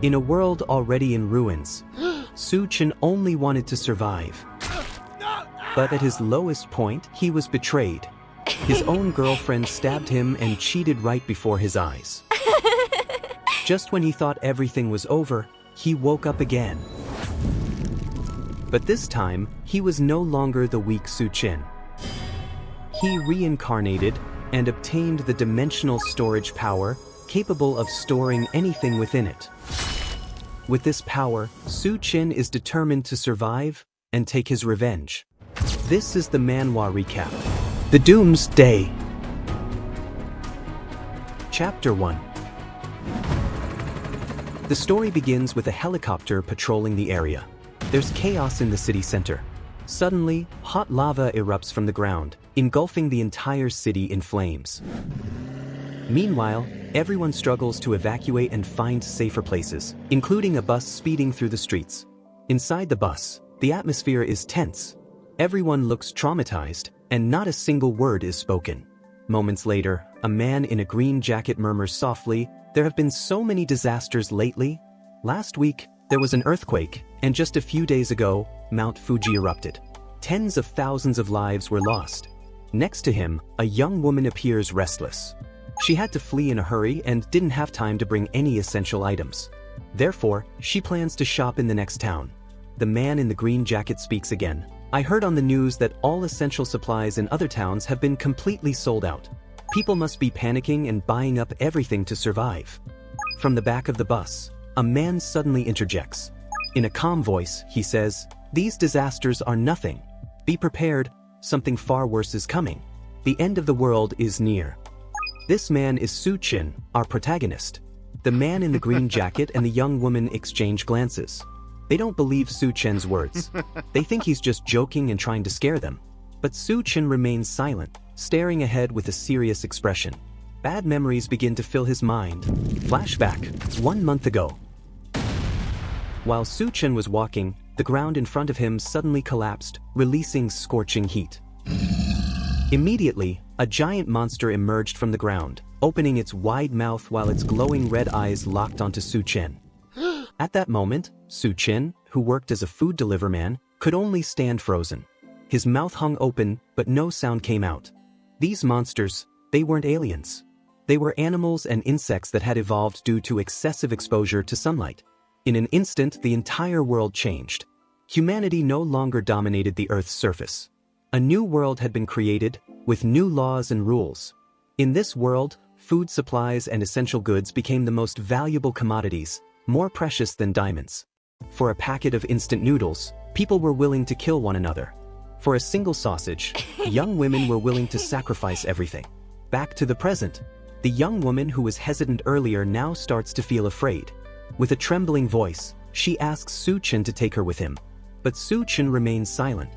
In a world already in ruins, Su-chin only wanted to survive. But at his lowest point, he was betrayed. His own girlfriend stabbed him and cheated right before his eyes. Just when he thought everything was over, he woke up again. But this time, he was no longer the weak Su-chin. He reincarnated and obtained the dimensional storage power capable of storing anything within it. With this power, Su-chin is determined to survive and take his revenge. This is the manhwa recap. The Doomsday. Chapter 1. The story begins with a helicopter patrolling the area. There's chaos in the city center. Suddenly, hot lava erupts from the ground, engulfing the entire city in flames. Meanwhile, everyone struggles to evacuate and find safer places, including a bus speeding through the streets. Inside the bus, the atmosphere is tense. Everyone looks traumatized, and not a single word is spoken. Moments later, a man in a green jacket murmurs softly, "There have been so many disasters lately. Last week, there was an earthquake, and just a few days ago, Mount Fuji erupted. Tens of thousands of lives were lost." Next to him, a young woman appears restless. She had to flee in a hurry and didn't have time to bring any essential items. Therefore, she plans to shop in the next town. The man in the green jacket speaks again. "I heard on the news that all essential supplies in other towns have been completely sold out. People must be panicking and buying up everything to survive." From the back of the bus, a man suddenly interjects. In a calm voice, he says, "These disasters are nothing. Be prepared, something far worse is coming. The end of the world is near." This man is Su-chin, our protagonist. The man in the green jacket and the young woman exchange glances. They don't believe Su-chin's words. They think he's just joking and trying to scare them. But Su-chin remains silent, staring ahead with a serious expression. Bad memories begin to fill his mind. Flashback, 1 month ago. While Su-chin was walking, the ground in front of him suddenly collapsed, releasing scorching heat. Immediately, a giant monster emerged from the ground, opening its wide mouth while its glowing red eyes locked onto Su-chin. At that moment, Su-chin, who worked as a food deliverman, could only stand frozen. His mouth hung open, but no sound came out. These monsters, they weren't aliens. They were animals and insects that had evolved due to excessive exposure to sunlight. In an instant, the entire world changed. Humanity no longer dominated the Earth's surface. A new world had been created, with new laws and rules. In this world, food supplies and essential goods became the most valuable commodities, more precious than diamonds. For a packet of instant noodles, people were willing to kill one another. For a single sausage, young women were willing to sacrifice everything. Back to the present. The young woman who was hesitant earlier now starts to feel afraid. With a trembling voice, she asks Su-chin to take her with him. But Su-chin remains silent.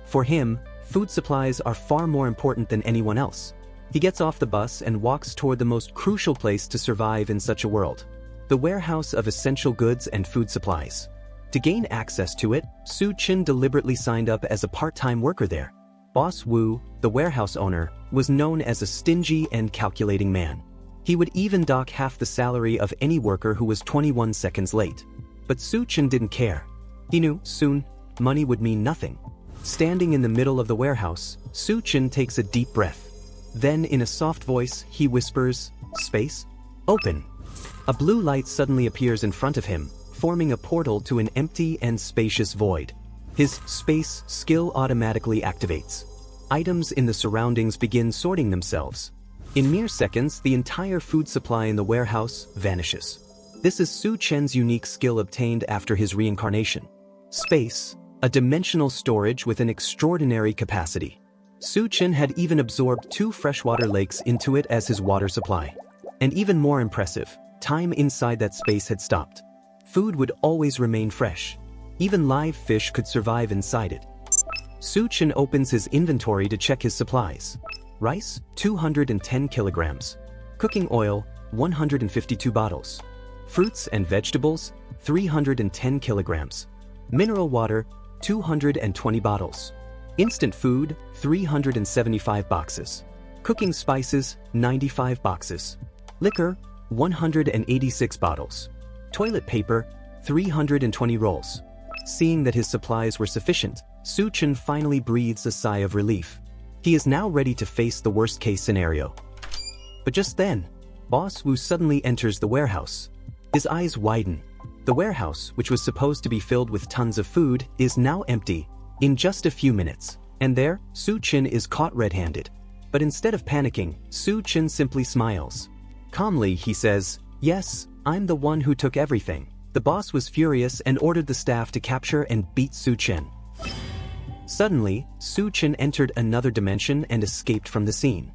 For him, food supplies are far more important than anyone else. He gets off the bus and walks toward the most crucial place to survive in such a world: the warehouse of essential goods and food supplies. To gain access to it, Su-chin deliberately signed up as a part-time worker there. Boss Wu, the warehouse owner, was known as a stingy and calculating man. He would even dock half the salary of any worker who was 21 seconds late. But Su-chin didn't care. He knew, soon, money would mean nothing. Standing in the middle of the warehouse, Su-chin takes a deep breath. Then, in a soft voice, he whispers, "Space? Open." A blue light suddenly appears in front of him, forming a portal to an empty and spacious void. His space skill automatically activates. Items in the surroundings begin sorting themselves. In mere seconds, the entire food supply in the warehouse vanishes. This is Su-chin's unique skill obtained after his reincarnation. Space, a dimensional storage with an extraordinary capacity. Su-chin had even absorbed 2 freshwater lakes into it as his water supply. And even more impressive, time inside that space had stopped. Food would always remain fresh. Even live fish could survive inside it. Su-chin opens his inventory to check his supplies. Rice, 210 kilograms. Cooking oil, 152 bottles. Fruits and vegetables, 310 kilograms. Mineral water, 220 bottles. Instant food, 375 boxes. Cooking spices, 95 boxes. Liquor, 186 bottles. Toilet paper, 320 rolls. Seeing that his supplies were sufficient, Su-chin finally breathes a sigh of relief. He is now ready to face the worst-case scenario. But just then, Boss Wu suddenly enters the warehouse. His eyes widen. The warehouse, which was supposed to be filled with tons of food, is now empty in just a few minutes. And there, Su-chin is caught red-handed. But instead of panicking, Su-chin simply smiles. Calmly, he says, "Yes, I'm the one who took everything." The boss was furious and ordered the staff to capture and beat Su-chin. Suddenly, Su-chin entered another dimension and escaped from the scene.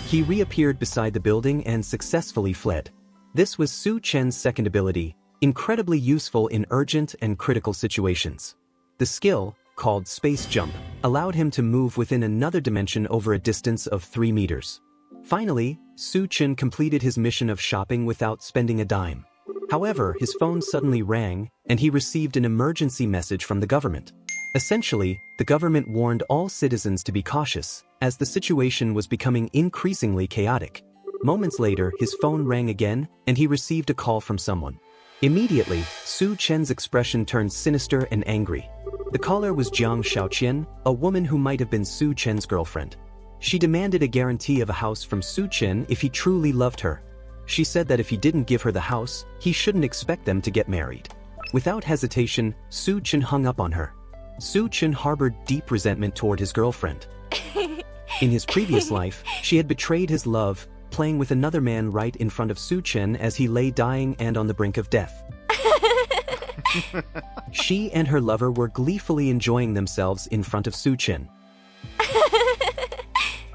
He reappeared beside the building and successfully fled. This was Su-chin's second ability, incredibly useful in urgent and critical situations. The skill, called Space Jump, allowed him to move within another dimension over a distance of 3 meters. Finally, Su-chin completed his mission of shopping without spending a dime. However, his phone suddenly rang, and he received an emergency message from the government. Essentially, the government warned all citizens to be cautious, as the situation was becoming increasingly chaotic. Moments later, his phone rang again, and he received a call from someone. Immediately, Su-chin's expression turned sinister and angry. The caller was Jiang Shaoqian, a woman who might have been Su-chin's girlfriend. She demanded a guarantee of a house from Su-chin if he truly loved her. She said that if he didn't give her the house, he shouldn't expect them to get married. Without hesitation, Su-chin hung up on her. Su-chin harbored deep resentment toward his girlfriend. In his previous life, she had betrayed his love, playing with another man right in front of Su-chin as he lay dying and on the brink of death. She and her lover were gleefully enjoying themselves in front of Su-chin.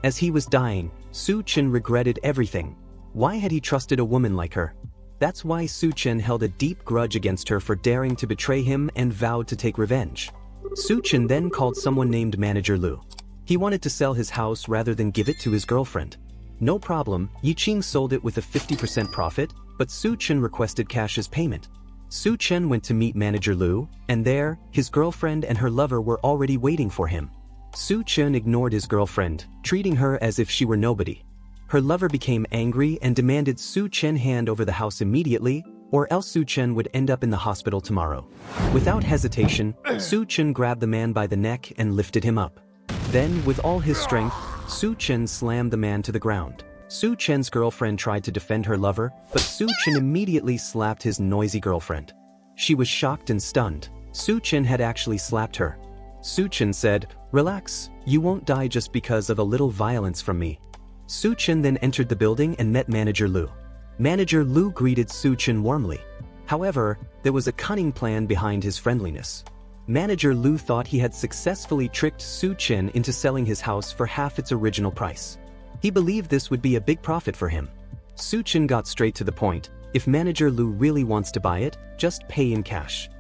As he was dying, Su-chin regretted everything. Why had he trusted a woman like her? That's why Su-chin held a deep grudge against her for daring to betray him and vowed to take revenge. Su-chin then called someone named Manager Lu. He wanted to sell his house rather than give it to his girlfriend. No problem, Yiqing sold it with a 50% profit, but Su-chin requested cash as payment. Su-chin went to meet Manager Lu, and there, his girlfriend and her lover were already waiting for him. Su-chin ignored his girlfriend, treating her as if she were nobody. Her lover became angry and demanded Su-chin hand over the house immediately, or else Su-chin would end up in the hospital tomorrow. Without hesitation, Su-chin grabbed the man by the neck and lifted him up. Then, with all his strength, Su-chin slammed the man to the ground. Su-chin's girlfriend tried to defend her lover, but Su-chin immediately slapped his noisy girlfriend. She was shocked and stunned. Su-chin had actually slapped her. Su-chin said, "Relax, you won't die just because of a little violence from me." Su-chin then entered the building and met Manager Lu. Manager Lu greeted Su-chin warmly. However, there was a cunning plan behind his friendliness. Manager Lu thought he had successfully tricked Su-chin into selling his house for half its original price. He believed this would be a big profit for him. Su-chin got straight to the point. If Manager Lu really wants to buy it, just pay in cash.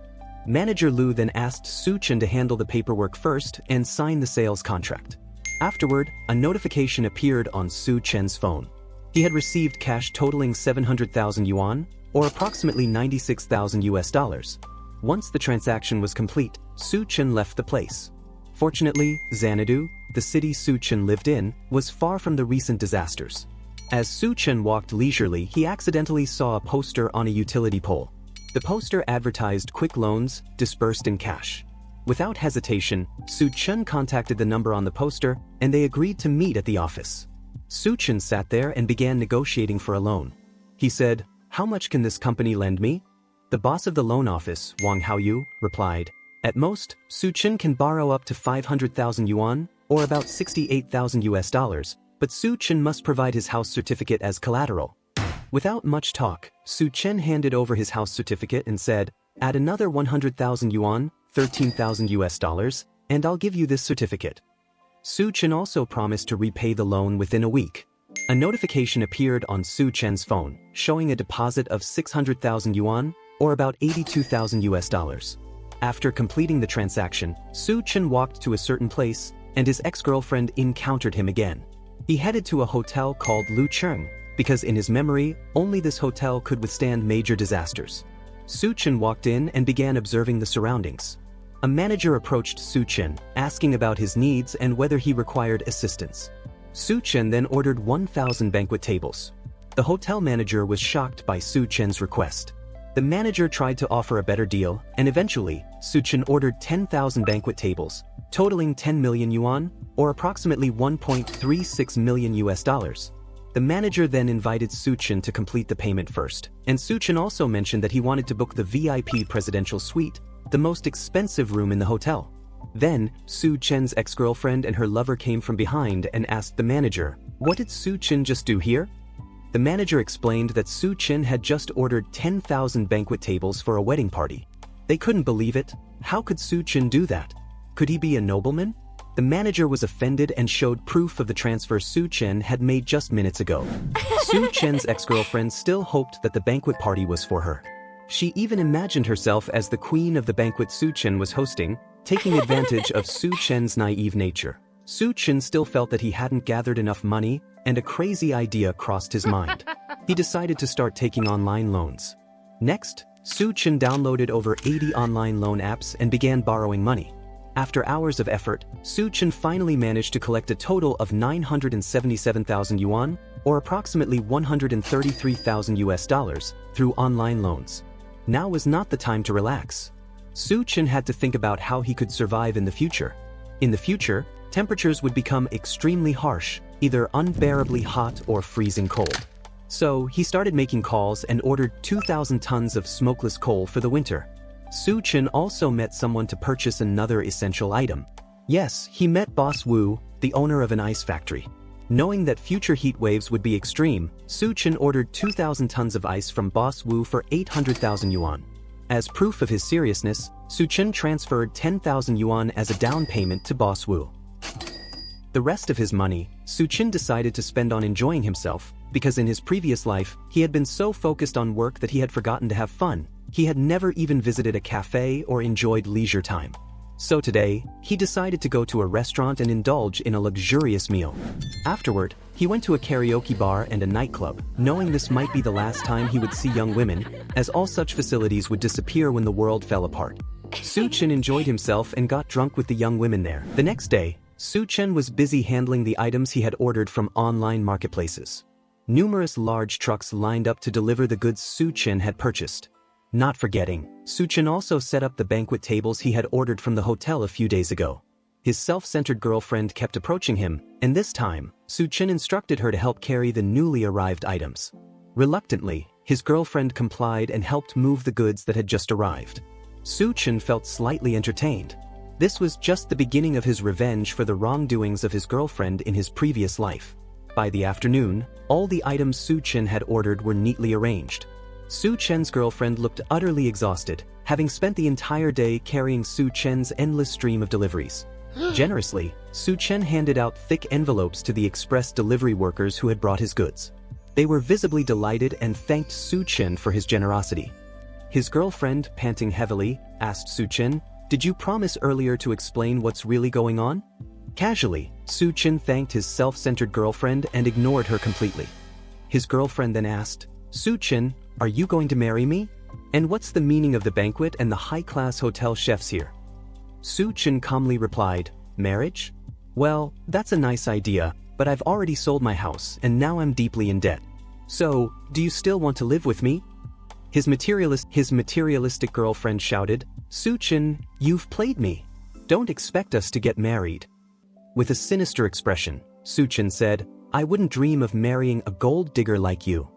Manager Lu then asked Su-chin to handle the paperwork first and sign the sales contract. Afterward, a notification appeared on Su-chin's phone. He had received cash totaling 700,000 yuan, or approximately $96,000. Once the transaction was complete, Su-chin left the place. Fortunately, Xanadu, the city Su-chin lived in, was far from the recent disasters. As Su-chin walked leisurely, he accidentally saw a poster on a utility pole. The poster advertised quick loans, disbursed in cash. Without hesitation, Su-chin contacted the number on the poster, and they agreed to meet at the office. Su-chin sat there and began negotiating for a loan. He said, "How much can this company lend me?" The boss of the loan office, Wang Haoyu, replied, "At most, Su-chin can borrow up to 500,000 yuan, or about $68,000, but Su-chin must provide his house certificate as collateral." Without much talk, Su-chin handed over his house certificate and said, "Add another 100,000 yuan, $13,000, and I'll give you this certificate." Su-chin also promised to repay the loan within a week. A notification appeared on Su-chin's phone, showing a deposit of 600,000 yuan, or about $82,000. After completing the transaction, Su-chin walked to a certain place, and his ex-girlfriend encountered him again. He headed to a hotel called Lucheng, because in his memory, only this hotel could withstand major disasters. Su-chin walked in and began observing the surroundings. A manager approached Su-chin, asking about his needs and whether he required assistance. Su-chin then ordered 1,000 banquet tables. The hotel manager was shocked by Su-chin's request. The manager tried to offer a better deal, and eventually, Suchin ordered 10,000 banquet tables, totaling 10 million yuan, or approximately 1.36 million US dollars. The manager then invited Suchin to complete the payment first, and Suchin also mentioned that he wanted to book the VIP presidential suite, the most expensive room in the hotel. Then, Suchin's ex-girlfriend and her lover came from behind and asked the manager, "What did Suchin just do here?" The manager explained that Suchin had just ordered 10,000 banquet tables for a wedding party. They couldn't believe it. How could Suchin do that? Could he be a nobleman? The manager was offended and showed proof of the transfer Suchin had made just minutes ago. Suchin's ex-girlfriend still hoped that the banquet party was for her. She even imagined herself as the queen of the banquet Suchin was hosting, taking advantage of Suchin's naive nature. Suchin still felt that he hadn't gathered enough money, and a crazy idea crossed his mind. He decided to start taking online loans. Next, Suchin downloaded over 80 online loan apps and began borrowing money. After hours of effort, Suchin finally managed to collect a total of 977,000 yuan, or approximately 133,000 US dollars, through online loans. Now was not the time to relax. Suchin had to think about how he could survive in the future. In the future, temperatures would become extremely harsh, either unbearably hot or freezing cold. So, he started making calls and ordered 2,000 tons of smokeless coal for the winter. Suchin also met someone to purchase another essential item. Yes, he met Boss Wu, the owner of an ice factory. Knowing that future heat waves would be extreme, Suchin ordered 2,000 tons of ice from Boss Wu for 800,000 yuan. As proof of his seriousness, Suchin transferred 10,000 yuan as a down payment to Boss Wu. The rest of his money, Suchin decided to spend on enjoying himself, because in his previous life, he had been so focused on work that he had forgotten to have fun. He had never even visited a cafe or enjoyed leisure time. So today, he decided to go to a restaurant and indulge in a luxurious meal. Afterward, he went to a karaoke bar and a nightclub, knowing this might be the last time he would see young women, as all such facilities would disappear when the world fell apart. Suchin enjoyed himself and got drunk with the young women there. The next day, Suchin was busy handling the items he had ordered from online marketplaces. Numerous large trucks lined up to deliver the goods Suchin had purchased. Not forgetting, Suchin also set up the banquet tables he had ordered from the hotel a few days ago. His self-centered girlfriend kept approaching him, and this time, Suchin instructed her to help carry the newly arrived items. Reluctantly, his girlfriend complied and helped move the goods that had just arrived. Suchin felt slightly entertained. This was just the beginning of his revenge for the wrongdoings of his girlfriend in his previous life. By the afternoon, all the items Suchin had ordered were neatly arranged. Suchin's girlfriend looked utterly exhausted, having spent the entire day carrying Suchin's endless stream of deliveries. Generously, Suchin handed out thick envelopes to the express delivery workers who had brought his goods. They were visibly delighted and thanked Suchin for his generosity. His girlfriend, panting heavily, asked Suchin, "Did you promise earlier to explain what's really going on?" Casually, Suchin thanked his self-centered girlfriend and ignored her completely. His girlfriend then asked, "Suchin, are you going to marry me? And what's the meaning of the banquet and the high-class hotel chefs here?" Suchin calmly replied, "Marriage? Well, that's a nice idea, but I've already sold my house and now I'm deeply in debt. So, do you still want to live with me?" His materialistic girlfriend shouted, "Suchin, you've played me. Don't expect us to get married." With a sinister expression, Suchin said, "I wouldn't dream of marrying a gold digger like you."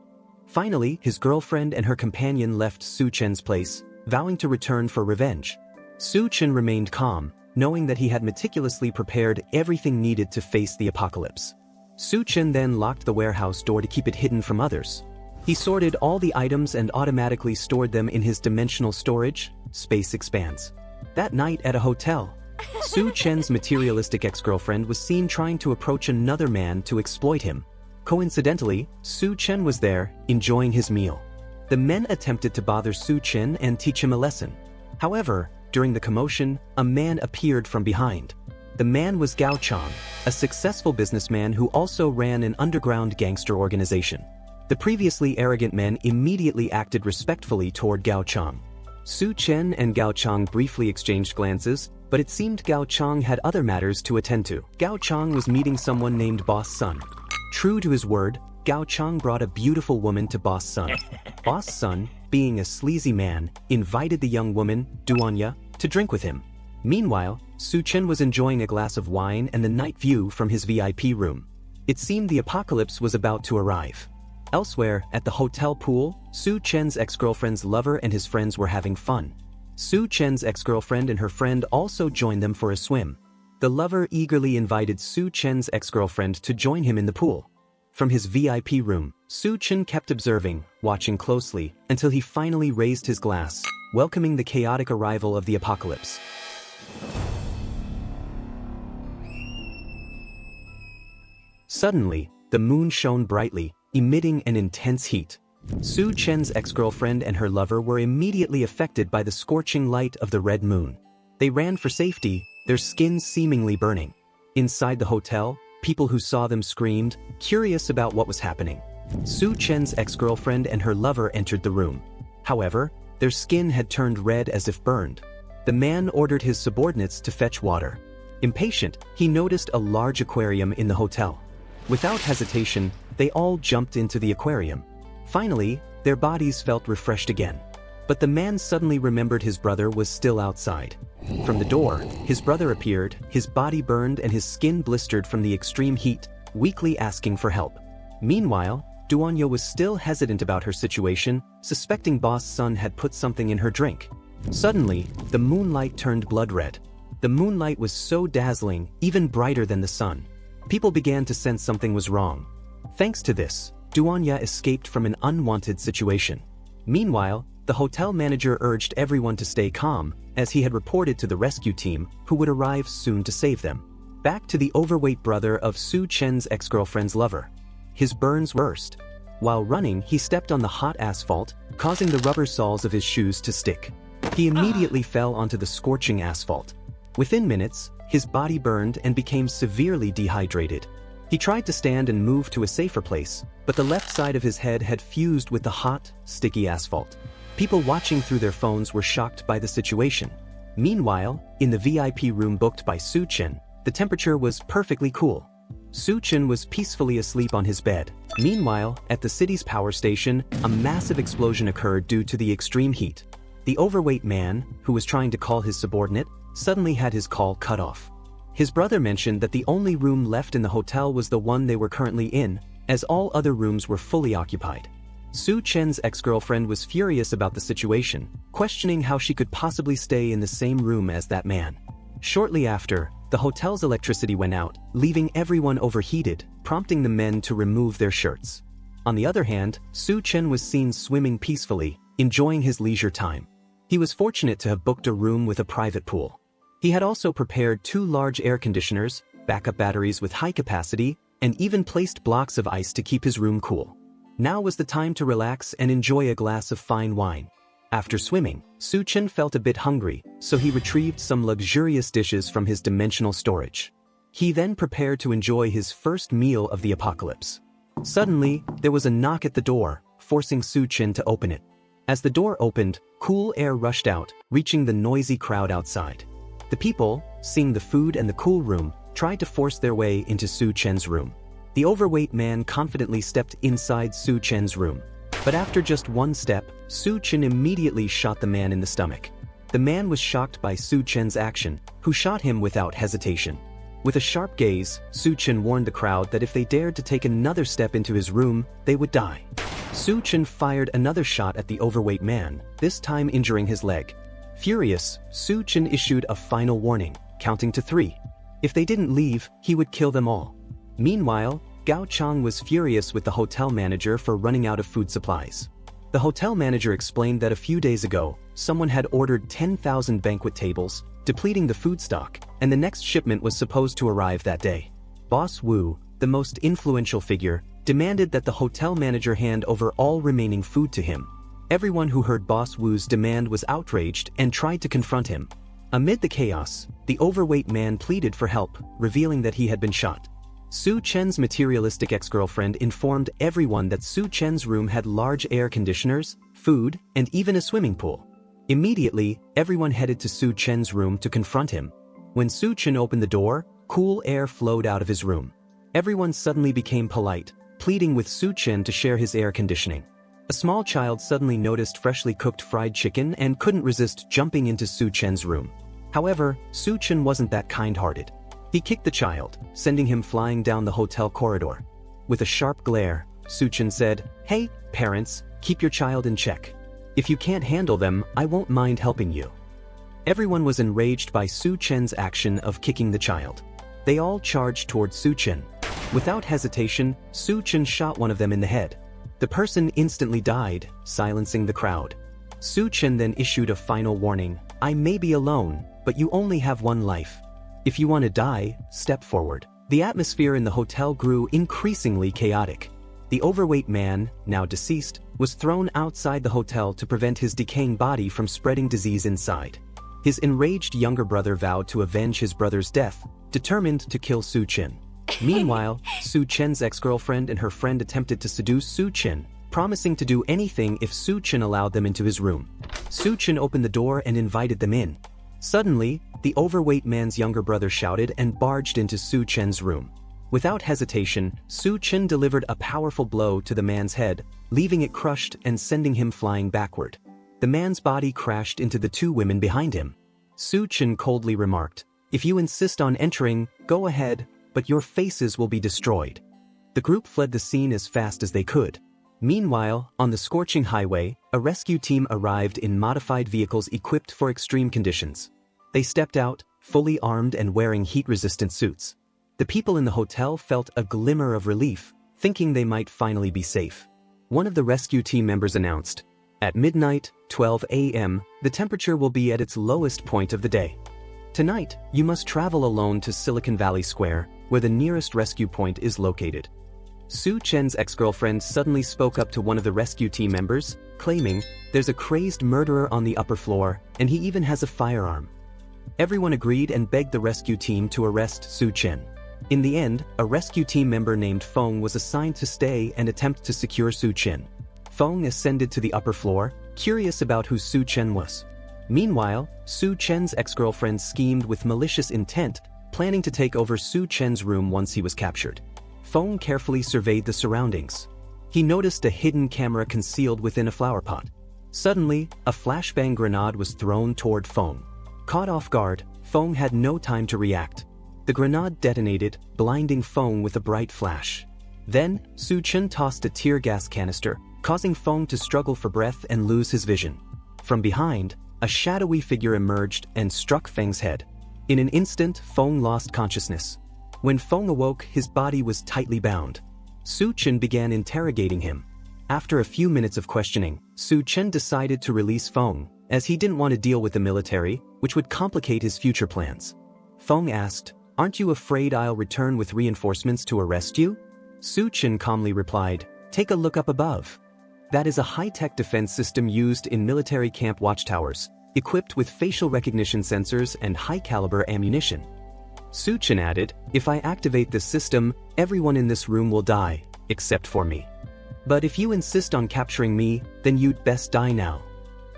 Finally, his girlfriend and her companion left Suchin's place, vowing to return for revenge. Suchin remained calm, knowing that he had meticulously prepared everything needed to face the apocalypse. Suchin then locked the warehouse door to keep it hidden from others. He sorted all the items and automatically stored them in his dimensional storage. Space expands. That night at a hotel, Suchin's materialistic ex-girlfriend was seen trying to approach another man to exploit him. Coincidentally, Suchin was there, enjoying his meal. The men attempted to bother Suchin and teach him a lesson. However, during the commotion, a man appeared from behind. The man was Gao Chang, a successful businessman who also ran an underground gangster organization. The previously arrogant men immediately acted respectfully toward Gao Chang. Suchin and Gao Chang briefly exchanged glances, but it seemed Gao Chang had other matters to attend to. Gao Chang was meeting someone named Boss Sun. True to his word, Gao Chang brought a beautiful woman to Boss Sun. Boss Sun, being a sleazy man, invited the young woman, Duanya, to drink with him. Meanwhile, Su-chen was enjoying a glass of wine and the night view from his VIP room. It seemed the apocalypse was about to arrive. Elsewhere, at the hotel pool, Su-chen's ex-girlfriend's lover and his friends were having fun. Su-chen's ex-girlfriend and her friend also joined them for a swim. The lover eagerly invited Su-chen's ex-girlfriend to join him in the pool. From his VIP room, Su-chen kept observing, watching closely, until he finally raised his glass, welcoming the chaotic arrival of the apocalypse. Suddenly, the moon shone brightly, emitting an intense heat. Su-chen's ex-girlfriend and her lover were immediately affected by the scorching light of the red moon. They ran for safety, their skins seemingly burning. Inside the hotel, people who saw them screamed, curious about what was happening. Su-chen's ex-girlfriend and her lover entered the room. However, their skin had turned red as if burned. The man ordered his subordinates to fetch water. Impatient, he noticed a large aquarium in the hotel. Without hesitation, they all jumped into the aquarium. Finally, their bodies felt refreshed again. But the man suddenly remembered his brother was still outside. From the door, his brother appeared, his body burned and his skin blistered from the extreme heat, weakly asking for help. Meanwhile, Duanya was still hesitant about her situation, suspecting Boss Sun had put something in her drink. Suddenly, the moonlight turned blood red. The moonlight was so dazzling, even brighter than the sun. People began to sense something was wrong. Thanks to this, Duanya escaped from an unwanted situation. Meanwhile, the hotel manager urged everyone to stay calm, as he had reported to the rescue team, who would arrive soon to save them. Back to the overweight brother of Su-chen's ex-girlfriend's lover. His burns worst. While running, he stepped on the hot asphalt, causing the rubber soles of his shoes to stick. He immediately fell onto the scorching asphalt. Within minutes, his body burned and became severely dehydrated. He tried to stand and move to a safer place, but the left side of his head had fused with the hot, sticky asphalt. People watching through their phones were shocked by the situation. Meanwhile, in the VIP room booked by Su-chen, the temperature was perfectly cool. Su-chen was peacefully asleep on his bed. Meanwhile, at the city's power station, a massive explosion occurred due to the extreme heat. The overweight man, who was trying to call his subordinate, suddenly had his call cut off. His brother mentioned that the only room left in the hotel was the one they were currently in, as all other rooms were fully occupied. Su-chen's ex-girlfriend was furious about the situation, questioning how she could possibly stay in the same room as that man. Shortly after, the hotel's electricity went out, leaving everyone overheated, prompting the men to remove their shirts. On the other hand, Su-chen was seen swimming peacefully, enjoying his leisure time. He was fortunate to have booked a room with a private pool. He had also prepared 2 large air conditioners, backup batteries with high capacity, and even placed blocks of ice to keep his room cool. Now was the time to relax and enjoy a glass of fine wine. After swimming, Su-chen felt a bit hungry, so he retrieved some luxurious dishes from his dimensional storage. He then prepared to enjoy his first meal of the apocalypse. Suddenly, there was a knock at the door, forcing Su-chen to open it. As the door opened, cool air rushed out, reaching the noisy crowd outside. The people, seeing the food and the cool room, tried to force their way into Su-chen's room. The overweight man confidently stepped inside Su-chen's room. But after just one step, Su-chen immediately shot the man in the stomach. The man was shocked by Su-chen's action, who shot him without hesitation. With a sharp gaze, Su-chen warned the crowd that if they dared to take another step into his room, they would die. Su-chen fired another shot at the overweight man, this time injuring his leg. Furious, Su-chen issued a final warning, counting to 3. If they didn't leave, he would kill them all. Meanwhile, Gao Chang was furious with the hotel manager for running out of food supplies. The hotel manager explained that a few days ago, someone had ordered 10,000 banquet tables, depleting the food stock, and the next shipment was supposed to arrive that day. Boss Wu, the most influential figure, demanded that the hotel manager hand over all remaining food to him. Everyone who heard Boss Wu's demand was outraged and tried to confront him. Amid the chaos, the overweight man pleaded for help, revealing that he had been shot. Su-chen's materialistic ex-girlfriend informed everyone that Su-chen's room had large air conditioners, food, and even a swimming pool. Immediately, everyone headed to Su-chen's room to confront him. When Su-chen opened the door, cool air flowed out of his room. Everyone suddenly became polite, pleading with Su-chen to share his air conditioning. A small child suddenly noticed freshly cooked fried chicken and couldn't resist jumping into Su Chen's room. However, Su Chen wasn't that kind-hearted. He kicked the child, sending him flying down the hotel corridor. With a sharp glare, Su Chen said, "Hey, parents, keep your child in check. If you can't handle them, I won't mind helping you." Everyone was enraged by Su Chen's action of kicking the child. They all charged toward Su Chen. Without hesitation, Su Chen shot one of them in the head. The person instantly died, silencing the crowd. Su Chen then issued a final warning, "I may be alone, but you only have one life. If you want to die, step forward." The atmosphere in the hotel grew increasingly chaotic. The overweight man, now deceased, was thrown outside the hotel to prevent his decaying body from spreading disease inside. His enraged younger brother vowed to avenge his brother's death, determined to kill Su Chen. Meanwhile, Su Chen's ex-girlfriend and her friend attempted to seduce Su Chen, promising to do anything if Su Chen allowed them into his room. Su Chen opened the door and invited them in. Suddenly, the overweight man's younger brother shouted and barged into Su Chen's room. Without hesitation, Su Chen delivered a powerful blow to the man's head, leaving it crushed and sending him flying backward. The man's body crashed into the two women behind him. Su Chen coldly remarked, "If you insist on entering, go ahead, but your faces will be destroyed." The group fled the scene as fast as they could. Meanwhile, on the scorching highway, a rescue team arrived in modified vehicles equipped for extreme conditions. They stepped out, fully armed and wearing heat-resistant suits. The people in the hotel felt a glimmer of relief, thinking they might finally be safe. One of the rescue team members announced, "At midnight, 12 a.m., the temperature will be at its lowest point of the day. Tonight, you must travel alone to Silicon Valley Square, where the nearest rescue point is located." Su Chen's ex-girlfriend suddenly spoke up to one of the rescue team members, claiming, "There's a crazed murderer on the upper floor, and he even has a firearm." Everyone agreed and begged the rescue team to arrest Su Chen. In the end, a rescue team member named Feng was assigned to stay and attempt to secure Su Chen. Feng ascended to the upper floor, curious about who Su Chen was. Meanwhile, Su Chen's ex-girlfriend schemed with malicious intent, planning to take over Su Chen's room once he was captured. Feng carefully surveyed the surroundings. He noticed a hidden camera concealed within a flower pot. Suddenly, a flashbang grenade was thrown toward Feng. Caught off guard, Feng had no time to react. The grenade detonated, blinding Feng with a bright flash. Then, Su Chen tossed a tear gas canister, causing Feng to struggle for breath and lose his vision. From behind, a shadowy figure emerged and struck Feng's head. In an instant, Feng lost consciousness. When Feng awoke, his body was tightly bound. Su Chen began interrogating him. After a few minutes of questioning, Su Chen decided to release Feng, as he didn't want to deal with the military, which would complicate his future plans. Feng asked, "Aren't you afraid I'll return with reinforcements to arrest you?" Su Chen calmly replied, "Take a look up above. That is a high-tech defense system used in military camp watchtowers, equipped with facial recognition sensors and high-caliber ammunition." Su Chen added, "If I activate this system, everyone in this room will die, except for me. But if you insist on capturing me, then you'd best die now."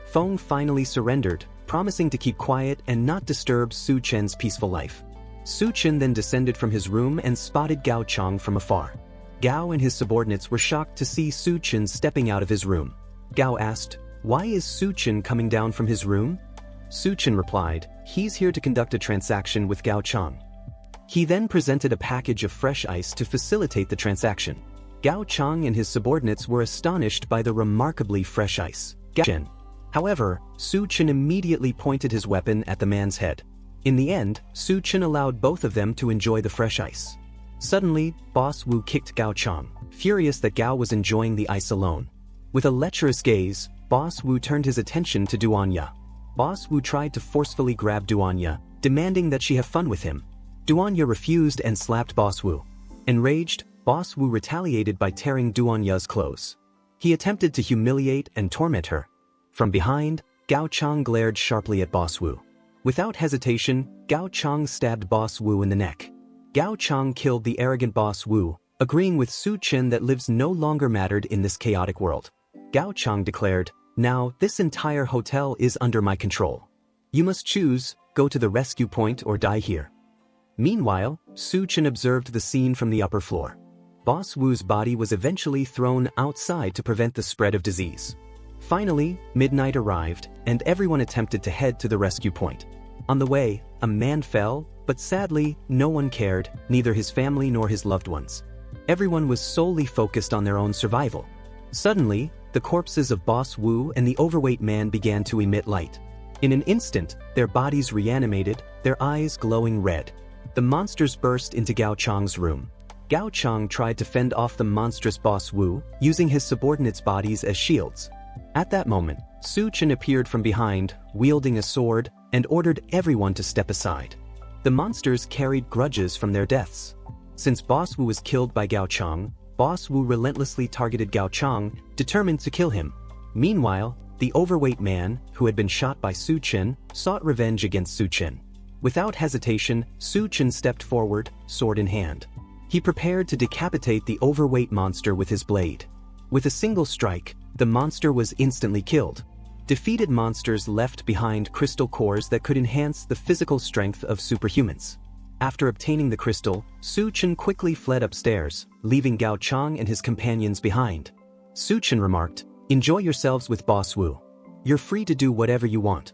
Feng finally surrendered, promising to keep quiet and not disturb Su Chen's peaceful life. Su Chen then descended from his room and spotted Gao Chang from afar. Gao and his subordinates were shocked to see Su Chen stepping out of his room. Gao asked, "Why is Su Chen coming down from his room?" Su Chen replied, "He's here to conduct a transaction with Gao Chang." He then presented a package of fresh ice to facilitate the transaction. Gao Chang and his subordinates were astonished by the remarkably fresh ice. However, Su Chen immediately pointed his weapon at the man's head. In the end, Su Chen allowed both of them to enjoy the fresh ice. Suddenly, Boss Wu kicked Gao Chang, furious that Gao was enjoying the ice alone. With a lecherous gaze, Boss Wu turned his attention to Duanya. Boss Wu tried to forcefully grab Duanya, demanding that she have fun with him. Duanya refused and slapped Boss Wu. Enraged, Boss Wu retaliated by tearing Duanya's clothes. He attempted to humiliate and torment her. From behind, Gao Chang glared sharply at Boss Wu. Without hesitation, Gao Chang stabbed Boss Wu in the neck. Gao Chang killed the arrogant Boss Wu, agreeing with Su Chen that lives no longer mattered in this chaotic world. Gao Chang declared, "Now, this entire hotel is under my control. You must choose, go to the rescue point or die here." Meanwhile, Su Chen observed the scene from the upper floor. Boss Wu's body was eventually thrown outside to prevent the spread of disease. Finally, midnight arrived, and everyone attempted to head to the rescue point. On the way, a man fell, but sadly, no one cared, neither his family nor his loved ones. Everyone was solely focused on their own survival. Suddenly, the corpses of Boss Wu and the overweight man began to emit light. In an instant, their bodies reanimated, their eyes glowing red. The monsters burst into Gao Chang's room. Gao Chang tried to fend off the monstrous Boss Wu, using his subordinates' bodies as shields. At that moment, Su Chen appeared from behind, wielding a sword, and ordered everyone to step aside. The monsters carried grudges from their deaths. Since Boss Wu was killed by Gao Chang, Boss Wu relentlessly targeted Gao Chang, determined to kill him. Meanwhile, the overweight man, who had been shot by Su Chen, sought revenge against Su Chen. Without hesitation, Su Chen stepped forward, sword in hand. He prepared to decapitate the overweight monster with his blade. With a single strike, the monster was instantly killed. Defeated monsters left behind crystal cores that could enhance the physical strength of superhumans. After obtaining the crystal, Su Chen quickly fled upstairs, leaving Gao Chang and his companions behind. Su Chen remarked, "Enjoy yourselves with Boss Wu. You're free to do whatever you want."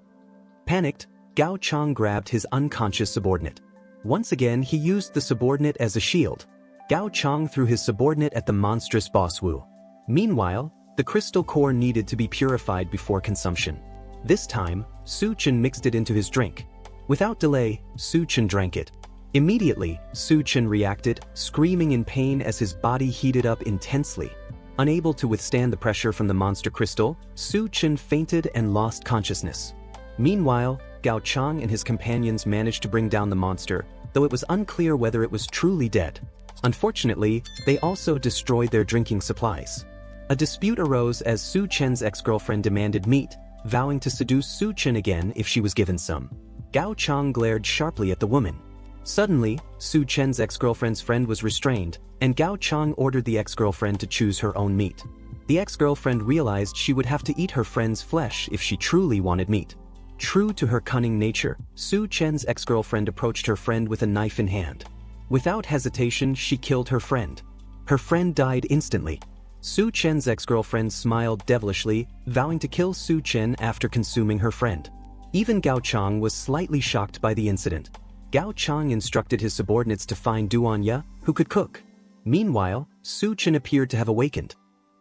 Panicked, Gao Chang grabbed his unconscious subordinate. Once again, he used the subordinate as a shield. Gao Chang threw his subordinate at the monstrous Boss Wu. Meanwhile, the crystal core needed to be purified before consumption. This time, Su Chen mixed it into his drink. Without delay, Su Chen drank it. Immediately, Su Chen reacted, screaming in pain as his body heated up intensely. Unable to withstand the pressure from the monster crystal, Su Chen fainted and lost consciousness. Meanwhile, Gao Chang and his companions managed to bring down the monster, though it was unclear whether it was truly dead. Unfortunately, they also destroyed their drinking supplies. A dispute arose as Su Chen's ex-girlfriend demanded meat, vowing to seduce Su Chen again if she was given some. Gao Chang glared sharply at the woman. Suddenly, Su Chen's ex-girlfriend's friend was restrained, and Gao Chang ordered the ex-girlfriend to choose her own meat. The ex-girlfriend realized she would have to eat her friend's flesh if she truly wanted meat. True to her cunning nature, Su Chen's ex-girlfriend approached her friend with a knife in hand. Without hesitation, she killed her friend. Her friend died instantly. Su Chen's ex-girlfriend smiled devilishly, vowing to kill Su Chen after consuming her friend. Even Gao Chang was slightly shocked by the incident. Gao Chang instructed his subordinates to find Duanya, who could cook. Meanwhile, Su Chen appeared to have awakened.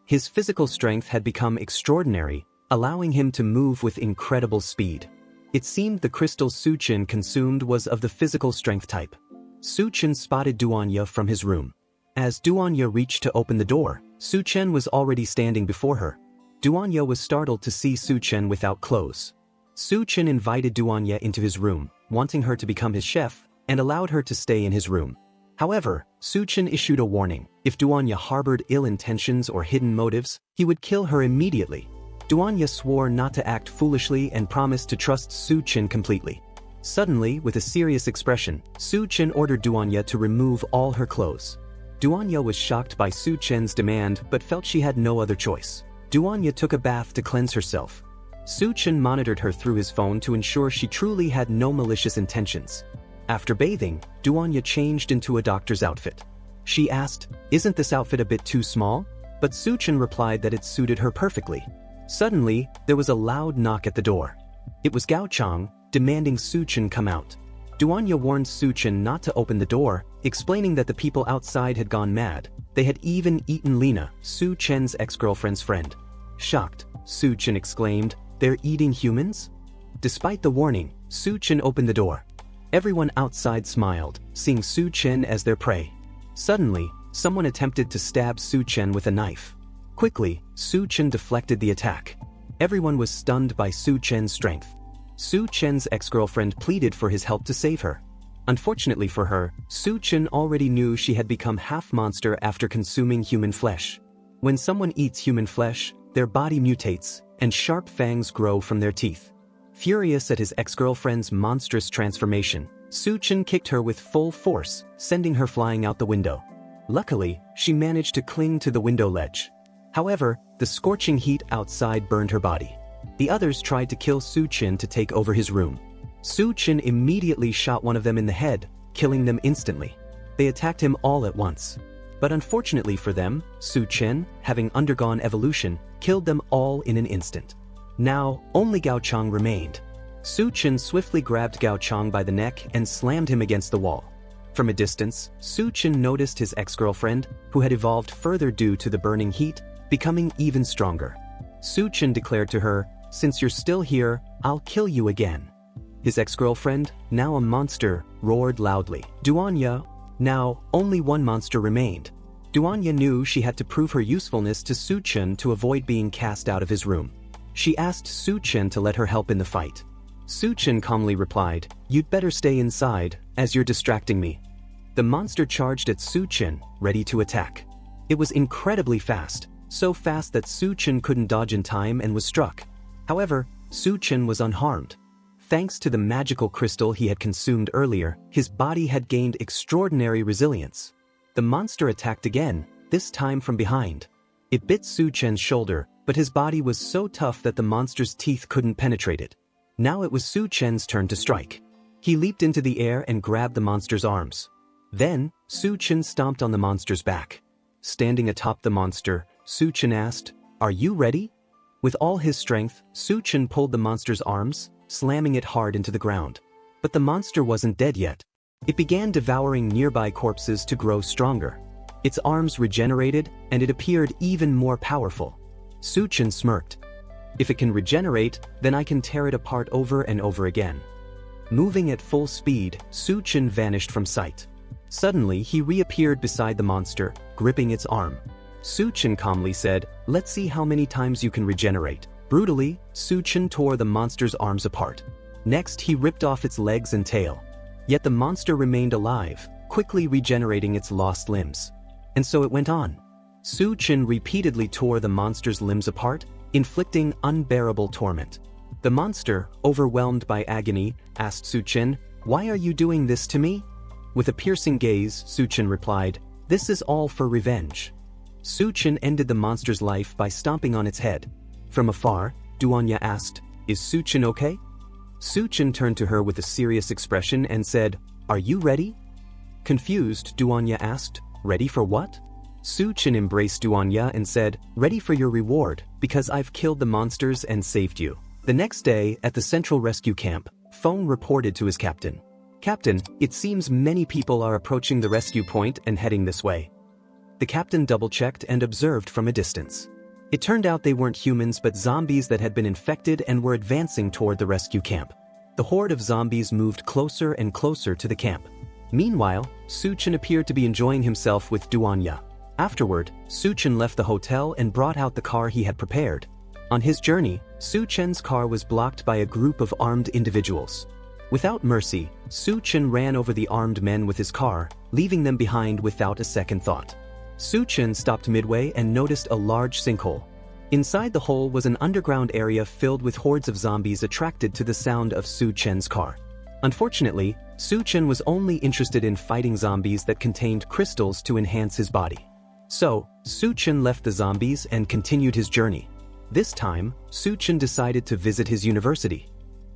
His physical strength had become extraordinary, allowing him to move with incredible speed. It seemed the crystal Su Chen consumed was of the physical strength type. Su Chen spotted Duanya from his room. As Duanya reached to open the door, Su Chen was already standing before her. Duanya was startled to see Su Chen without clothes. Su Chen invited Duanya into his room, wanting her to become his chef, and allowed her to stay in his room. However, Su Chen issued a warning: if Duanya harbored ill intentions or hidden motives, he would kill her immediately. Duanya swore not to act foolishly and promised to trust Su Chen completely. Suddenly, with a serious expression, Su Chen ordered Duanya to remove all her clothes. Duanya was shocked by Su Chen's demand but felt she had no other choice. Duanya took a bath to cleanse herself. Su Chen monitored her through his phone to ensure she truly had no malicious intentions. After bathing, Duanya changed into a doctor's outfit. She asked, "Isn't this outfit a bit too small?" But Su Chen replied that it suited her perfectly. Suddenly, there was a loud knock at the door. It was Gao Chang, demanding Su Chen come out. Duanya warned Su Chen not to open the door, explaining that the people outside had gone mad. They had even eaten Lena, Su Chen's ex-girlfriend's friend. Shocked, Su Chen exclaimed, "They're eating humans?" Despite the warning, Su Chen opened the door. Everyone outside smiled, seeing Su Chen as their prey. Suddenly, someone attempted to stab Su Chen with a knife. Quickly, Su Chen deflected the attack. Everyone was stunned by Su Chen's strength. Su Chen's ex-girlfriend pleaded for his help to save her. Unfortunately for her, Su Chen already knew she had become half-monster after consuming human flesh. When someone eats human flesh, their body mutates, and sharp fangs grow from their teeth. Furious at his ex-girlfriend's monstrous transformation, Su Chen kicked her with full force, sending her flying out the window. Luckily, she managed to cling to the window ledge. However, the scorching heat outside burned her body. The others tried to kill Su Chen to take over his room. Su Chen immediately shot one of them in the head, killing them instantly. They attacked him all at once. But unfortunately for them, Su Chen, having undergone evolution, killed them all in an instant. Now, only Gao Chang remained. Su Chen swiftly grabbed Gao Chang by the neck and slammed him against the wall. From a distance, Su Chen noticed his ex-girlfriend, who had evolved further due to the burning heat, becoming even stronger. Su Chen declared to her, "Since you're still here, I'll kill you again." His ex-girlfriend, now a monster, roared loudly. Duanya, now only one monster remained. Duanya knew she had to prove her usefulness to Su Chen to avoid being cast out of his room. She asked Su Chen to let her help in the fight. Su Chen calmly replied, "You'd better stay inside, as you're distracting me." The monster charged at Su Chen, ready to attack. It was incredibly fast, so fast that Su Chen couldn't dodge in time and was struck. However, Su Chen was unharmed. Thanks to the magical crystal he had consumed earlier, his body had gained extraordinary resilience. The monster attacked again, this time from behind. It bit Su Chen's shoulder, but his body was so tough that the monster's teeth couldn't penetrate it. Now it was Su Chen's turn to strike. He leaped into the air and grabbed the monster's arms. Then, Su Chen stomped on the monster's back. Standing atop the monster, Su Chen asked, "Are you ready?" With all his strength, Su Chen pulled the monster's arms, slamming it hard into the ground. But the monster wasn't dead yet. It began devouring nearby corpses to grow stronger. Its arms regenerated, and it appeared even more powerful. Su Chen smirked. "If it can regenerate, then I can tear it apart over and over again." Moving at full speed, Su Chen vanished from sight. Suddenly, he reappeared beside the monster, gripping its arm. Su Chen calmly said, "Let's see how many times you can regenerate." Brutally, Su Chen tore the monster's arms apart. Next, he ripped off its legs and tail. Yet the monster remained alive, quickly regenerating its lost limbs. And so it went on. Su Chen repeatedly tore the monster's limbs apart, inflicting unbearable torment. The monster, overwhelmed by agony, asked Su Chen, "Why are you doing this to me?" With a piercing gaze, Su Chen replied, "This is all for revenge." Su Chen ended the monster's life by stomping on its head. From afar, Duanya asked, "Is Su Chen okay?" Su Chen turned to her with a serious expression and said, "Are you ready?" Confused, Duanya asked, "Ready for what?" Su Chen embraced Duanya and said, "Ready for your reward, because I've killed the monsters and saved you." The next day, at the central rescue camp, Feng reported to his captain. "Captain, it seems many people are approaching the rescue point and heading this way." The captain double-checked and observed from a distance. It turned out they weren't humans but zombies that had been infected and were advancing toward the rescue camp. The horde of zombies moved closer and closer to the camp. Meanwhile, Su Chen appeared to be enjoying himself with Duanya. Afterward, Su Chen left the hotel and brought out the car he had prepared. On his journey, Su Chen's car was blocked by a group of armed individuals. Without mercy, Su Chen ran over the armed men with his car, leaving them behind without a second thought. Su Chen stopped midway and noticed a large sinkhole. Inside the hole was an underground area filled with hordes of zombies attracted to the sound of Su Chen's car. Unfortunately, Su Chen was only interested in fighting zombies that contained crystals to enhance his body. So, Su Chen left the zombies and continued his journey. This time, Su Chen decided to visit his university.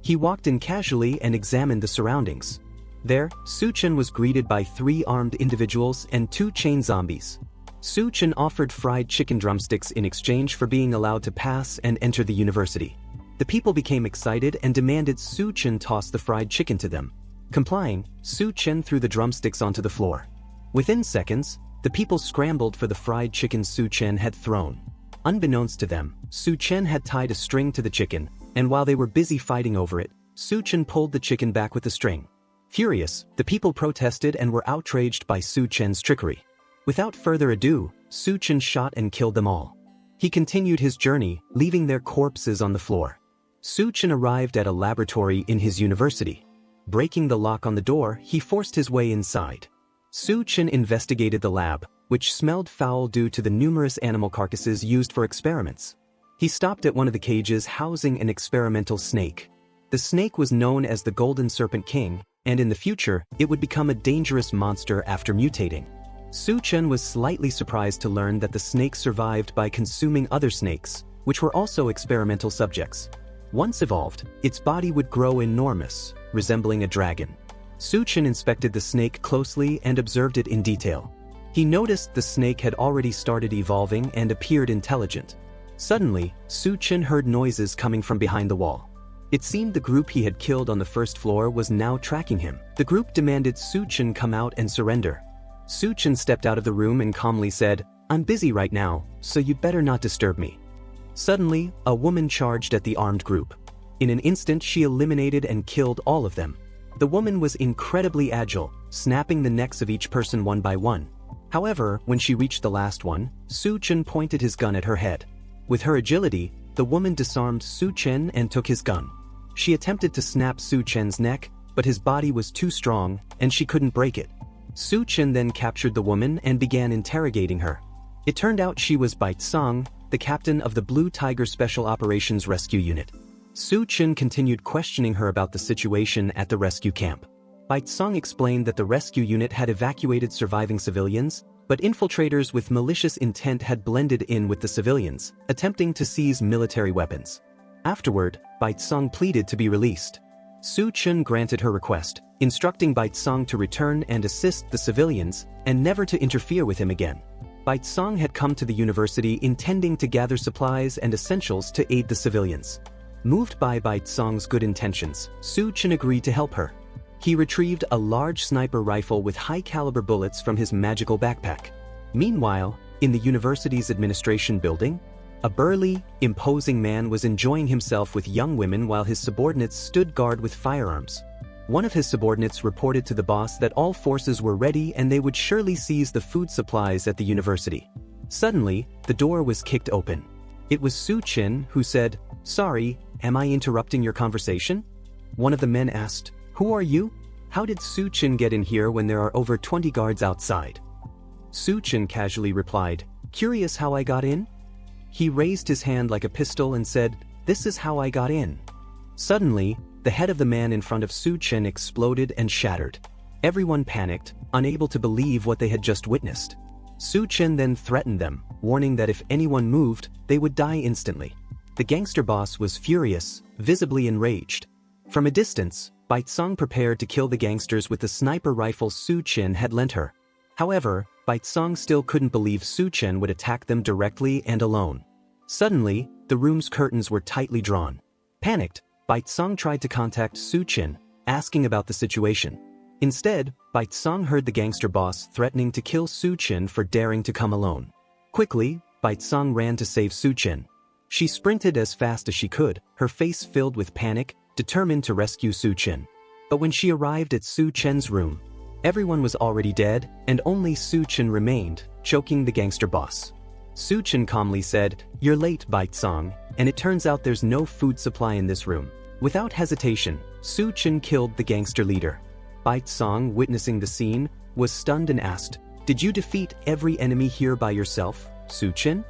He walked in casually and examined the surroundings. There, Su Chen was greeted by 3 armed individuals and 2 chain zombies. Su Chen offered fried chicken drumsticks in exchange for being allowed to pass and enter the university. The people became excited and demanded Su Chen toss the fried chicken to them. Complying, Su Chen threw the drumsticks onto the floor. Within seconds, the people scrambled for the fried chicken Su Chen had thrown. Unbeknownst to them, Su Chen had tied a string to the chicken, and while they were busy fighting over it, Su Chen pulled the chicken back with the string. Furious, the people protested and were outraged by Su Chen's trickery. Without further ado, Su Chen shot and killed them all. He continued his journey, leaving their corpses on the floor. Su Chen arrived at a laboratory in his university. Breaking the lock on the door, he forced his way inside. Su Chen investigated the lab, which smelled foul due to the numerous animal carcasses used for experiments. He stopped at one of the cages housing an experimental snake. The snake was known as the Golden Serpent King, and in the future, it would become a dangerous monster after mutating. Su Chen was slightly surprised to learn that the snake survived by consuming other snakes, which were also experimental subjects. Once evolved, its body would grow enormous, resembling a dragon. Su Chen inspected the snake closely and observed it in detail. He noticed the snake had already started evolving and appeared intelligent. Suddenly, Su Chen heard noises coming from behind the wall. It seemed the group he had killed on the first floor was now tracking him. The group demanded Su Chen come out and surrender. Su Chen stepped out of the room and calmly said, "I'm busy right now, so you'd better not disturb me." Suddenly, a woman charged at the armed group. In an instant, she eliminated and killed all of them. The woman was incredibly agile, snapping the necks of each person one by one. However, when she reached the last one, Su Chen pointed his gun at her head. With her agility, the woman disarmed Su Chen and took his gun. She attempted to snap Su Chen's neck, but his body was too strong, and she couldn't break it. Su Chen then captured the woman and began interrogating her. It turned out she was Bai Tsang, the captain of the Blue Tiger Special Operations Rescue Unit. Su Chen continued questioning her about the situation at the rescue camp. Bai Tsang explained that the rescue unit had evacuated surviving civilians, but infiltrators with malicious intent had blended in with the civilians, attempting to seize military weapons. Afterward, Bai Tsang pleaded to be released. Su Chen granted her request, instructing Bai Tsang to return and assist the civilians, and never to interfere with him again. Bai Tsang had come to the university intending to gather supplies and essentials to aid the civilians. Moved by Bai Tsang's good intentions, Su Chen agreed to help her. He retrieved a large sniper rifle with high-caliber bullets from his magical backpack. Meanwhile, in the university's administration building, a burly, imposing man was enjoying himself with young women while his subordinates stood guard with firearms. One of his subordinates reported to the boss that all forces were ready and they would surely seize the food supplies at the university. Suddenly, the door was kicked open. It was Su Chen who said, "Sorry, am I interrupting your conversation?" One of the men asked, "Who are you? How did Su Chen get in here when there are over 20 guards outside?" Su Chen casually replied, "Curious how I got in?" He raised his hand like a pistol and said, "This is how I got in." Suddenly, the head of the man in front of Su Chen exploded and shattered. Everyone panicked, unable to believe what they had just witnessed. Su Chen then threatened them, warning that if anyone moved, they would die instantly. The gangster boss was furious, visibly enraged. From a distance, Bai Tsang prepared to kill the gangsters with the sniper rifle Su Chen had lent her. However, Bai Tsang still couldn't believe Su Chen would attack them directly and alone. Suddenly, the room's curtains were tightly drawn. Panicked, Bai Tsang tried to contact Su Chen, asking about the situation. Instead, Bai Tsang heard the gangster boss threatening to kill Su Chen for daring to come alone. Quickly, Bai Tsang ran to save Su Chen. She sprinted as fast as she could, her face filled with panic, determined to rescue Su Chen. But when she arrived at Su Chen's room, everyone was already dead, and only Su Chen remained, choking the gangster boss. Su Chen calmly said, "You're late, Bai Tsang, and it turns out there's no food supply in this room." Without hesitation, Su Chen killed the gangster leader. Bai Tsang, witnessing the scene, was stunned and asked, "Did you defeat every enemy here by yourself, Su Chen?"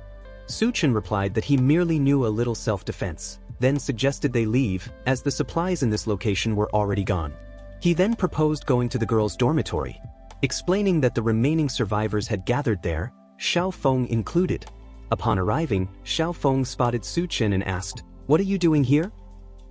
Su Chen replied that he merely knew a little self-defense, then suggested they leave, as the supplies in this location were already gone. He then proposed going to the girls' dormitory, explaining that the remaining survivors had gathered there, Xiao Feng included. Upon arriving, Xiao Feng spotted Su Chen and asked, "What are you doing here?"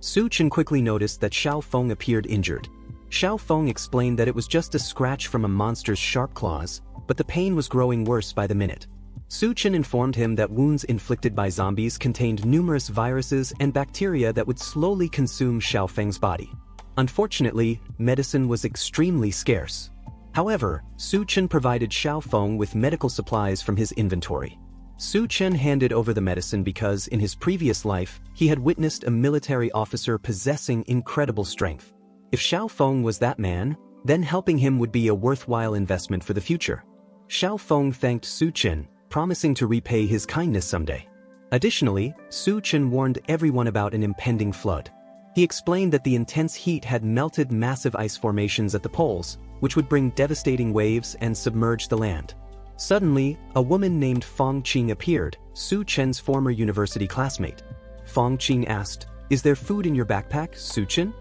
Su Chen quickly noticed that Xiao Feng appeared injured. Xiao Feng explained that it was just a scratch from a monster's sharp claws, but the pain was growing worse by the minute. Su Chen informed him that wounds inflicted by zombies contained numerous viruses and bacteria that would slowly consume Xiao Feng's body. Unfortunately, medicine was extremely scarce. However, Su Chen provided Xiao Feng with medical supplies from his inventory. Su Chen handed over the medicine because, in his previous life, he had witnessed a military officer possessing incredible strength. If Xiao Feng was that man, then helping him would be a worthwhile investment for the future. Xiao Feng thanked Su Chen, promising to repay his kindness someday. Additionally, Su Chen warned everyone about an impending flood. He explained that the intense heat had melted massive ice formations at the poles, which would bring devastating waves and submerge the land. Suddenly, a woman named Fong Qing appeared, Su Chen's former university classmate. Fong Qing asked, "Is there food in your backpack, Su Chen?"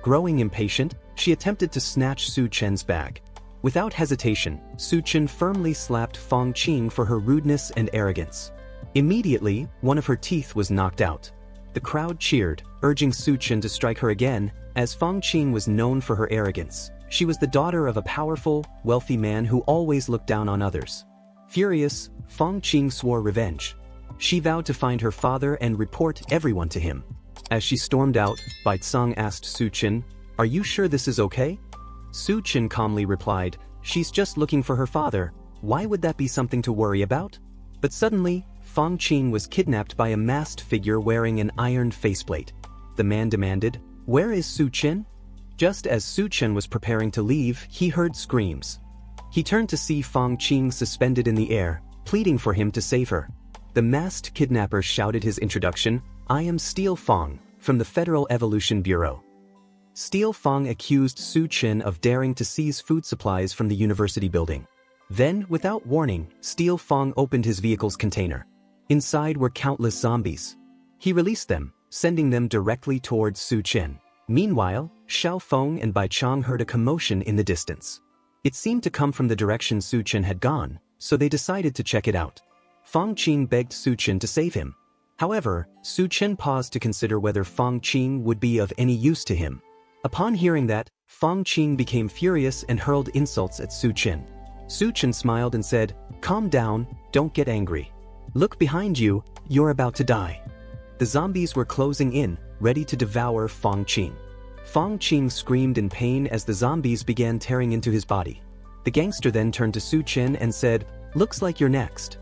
Growing impatient, she attempted to snatch Su Chen's bag. Without hesitation, Su Chen firmly slapped Fong Qing for her rudeness and arrogance. Immediately, one of her teeth was knocked out. The crowd cheered, urging Su Chen to strike her again, as Fong Qing was known for her arrogance. She was the daughter of a powerful, wealthy man who always looked down on others. Furious, Fong Qing swore revenge. She vowed to find her father and report everyone to him. As she stormed out, Bai Tsang asked Su Qin, "Are you sure this is okay?" Su Qin calmly replied, "She's just looking for her father. Why would that be something to worry about?" But suddenly, Fong Qing was kidnapped by a masked figure wearing an iron faceplate. The man demanded, "Where is Su Qin?" Just as Su Qin was preparing to leave, he heard screams. He turned to see Fong Qing suspended in the air, pleading for him to save her. The masked kidnapper shouted his introduction, "I am Steel Fong, from the Federal Evolution Bureau." Steel Fong accused Su Qin of daring to seize food supplies from the university building. Then, without warning, Steel Fong opened his vehicle's container. Inside were countless zombies. He released them, sending them directly towards Su Qin. Meanwhile, Xiao Feng and Bai Chang heard a commotion in the distance. It seemed to come from the direction Su Qin had gone, so they decided to check it out. Fong Qing begged Su Qin to save him. However, Su Qin paused to consider whether Fong Qing would be of any use to him. Upon hearing that, Fong Qing became furious and hurled insults at Su Qin. Su Qin smiled and said, "Calm down, don't get angry. Look behind you, you're about to die." The zombies were closing in, ready to devour Fong Qing. Fong Qing screamed in pain as the zombies began tearing into his body. The gangster then turned to Su Qin and said, "Looks like you're next."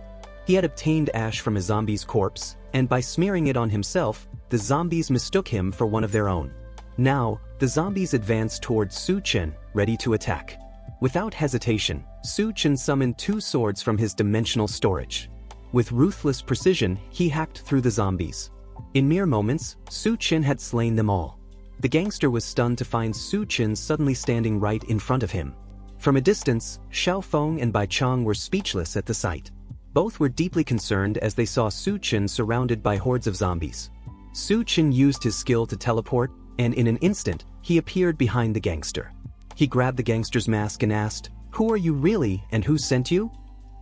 He had obtained ash from a zombie's corpse, and by smearing it on himself, the zombies mistook him for one of their own. Now, the zombies advanced towards Su Qin, ready to attack. Without hesitation, Su Qin summoned 2 swords from his dimensional storage. With ruthless precision, he hacked through the zombies. In mere moments, Su Qin had slain them all. The gangster was stunned to find Su Qin suddenly standing right in front of him. From a distance, Xiao Feng and Bai Chang were speechless at the sight. Both were deeply concerned as they saw Su Qin surrounded by hordes of zombies. Su Qin used his skill to teleport, and in an instant, he appeared behind the gangster. He grabbed the gangster's mask and asked, "Who are you really and who sent you?"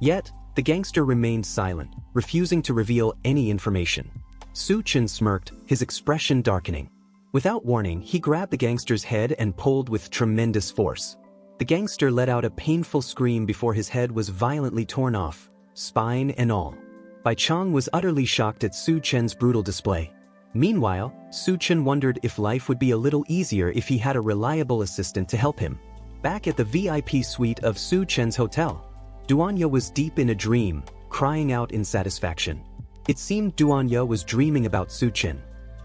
Yet, the gangster remained silent, refusing to reveal any information. Su Qin smirked, his expression darkening. Without warning, he grabbed the gangster's head and pulled with tremendous force. The gangster let out a painful scream before his head was violently torn off, spine and all. Bai Chang was utterly shocked at Su Qin's brutal display. Meanwhile, Su Qin wondered if life would be a little easier if he had a reliable assistant to help him. Back at the VIP suite of Su Qin's hotel, Duanya was deep in a dream, crying out in satisfaction. It seemed Duanya was dreaming about Su Qin.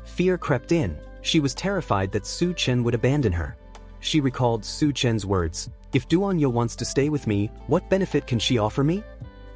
Fear crept in. She was terrified that Su Qin would abandon her. She recalled Su Qin's words, "If Duanya wants to stay with me, what benefit can she offer me?"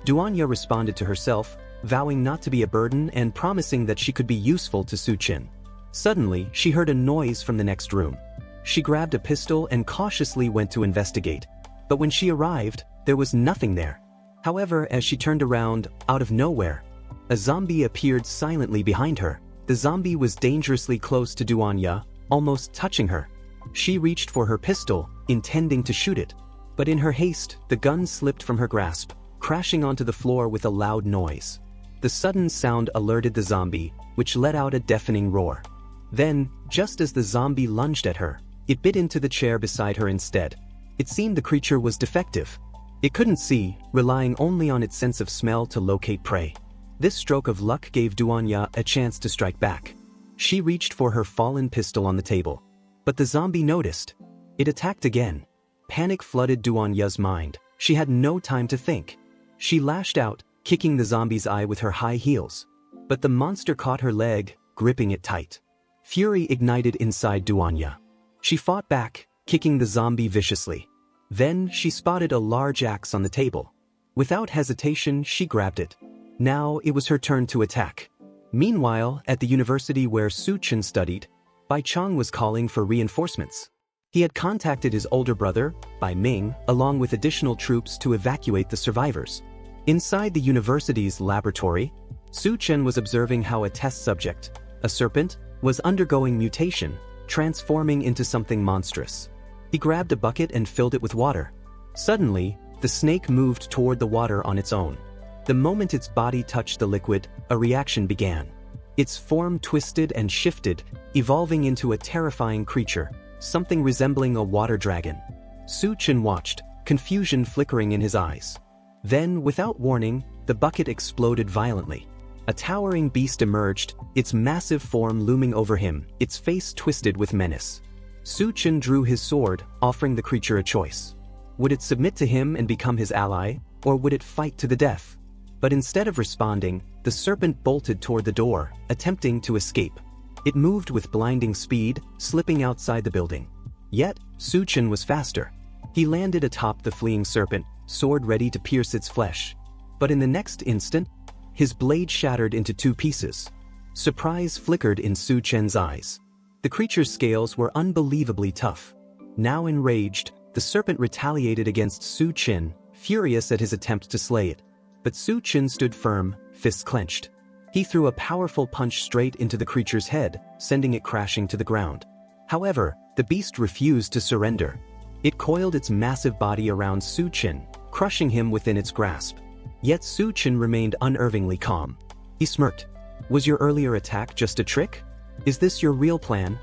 Duanya responded to herself, vowing not to be a burden and promising that she could be useful to Su Qin. Suddenly, she heard a noise from the next room. She grabbed a pistol and cautiously went to investigate. But when she arrived, there was nothing there. However, as she turned around, out of nowhere, a zombie appeared silently behind her. The zombie was dangerously close to Duanya, almost touching her. She reached for her pistol, intending to shoot it. But in her haste, the gun slipped from her grasp, crashing onto the floor with a loud noise. The sudden sound alerted the zombie, which let out a deafening roar. Then, just as the zombie lunged at her, it bit into the chair beside her instead. It seemed the creature was defective. It couldn't see, relying only on its sense of smell to locate prey. This stroke of luck gave Duanya a chance to strike back. She reached for her fallen pistol on the table. But the zombie noticed. It attacked again. Panic flooded Duanya's mind. She had no time to think. She lashed out, kicking the zombie's eye with her high heels. But the monster caught her leg, gripping it tight. Fury ignited inside Duanya. She fought back, kicking the zombie viciously. Then she spotted a large axe on the table. Without hesitation, she grabbed it. Now it was her turn to attack. Meanwhile, at the university where Su Qin studied, Bai Chang was calling for reinforcements. He had contacted his older brother, Bai Ming, along with additional troops to evacuate the survivors. Inside the university's laboratory, Su Qin was observing how a test subject, a serpent, was undergoing mutation, transforming into something monstrous. He grabbed a bucket and filled it with water. Suddenly, the snake moved toward the water on its own. The moment its body touched the liquid, a reaction began. Its form twisted and shifted, evolving into a terrifying creature, something resembling a water dragon. Su Chen watched, confusion flickering in his eyes. Then, without warning, the bucket exploded violently. A towering beast emerged, its massive form looming over him, its face twisted with menace. Su Chen drew his sword, offering the creature a choice. Would it submit to him and become his ally, or would it fight to the death? But instead of responding, the serpent bolted toward the door, attempting to escape. It moved with blinding speed, slipping outside the building. Yet, Su Chen was faster. He landed atop the fleeing serpent, sword ready to pierce its flesh. But in the next instant, his blade shattered into two pieces. Surprise flickered in Su Chen's eyes. The creature's scales were unbelievably tough. Now enraged, the serpent retaliated against Su Chen, furious at his attempt to slay it. But Su Chen stood firm, fists clenched. He threw a powerful punch straight into the creature's head, sending it crashing to the ground. However, the beast refused to surrender. It coiled its massive body around Su Chen, crushing him within its grasp. Yet Su Chen remained unervingly calm. He smirked. Was your earlier attack just a trick? Is this your real plan?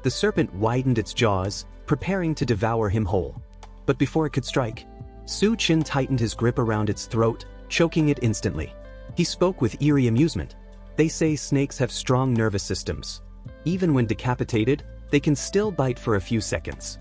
The serpent widened its jaws, preparing to devour him whole. But before it could strike, Su Chen tightened his grip around its throat, choking it instantly. He spoke with eerie amusement. They say snakes have strong nervous systems. Even when decapitated, they can still bite for a few seconds.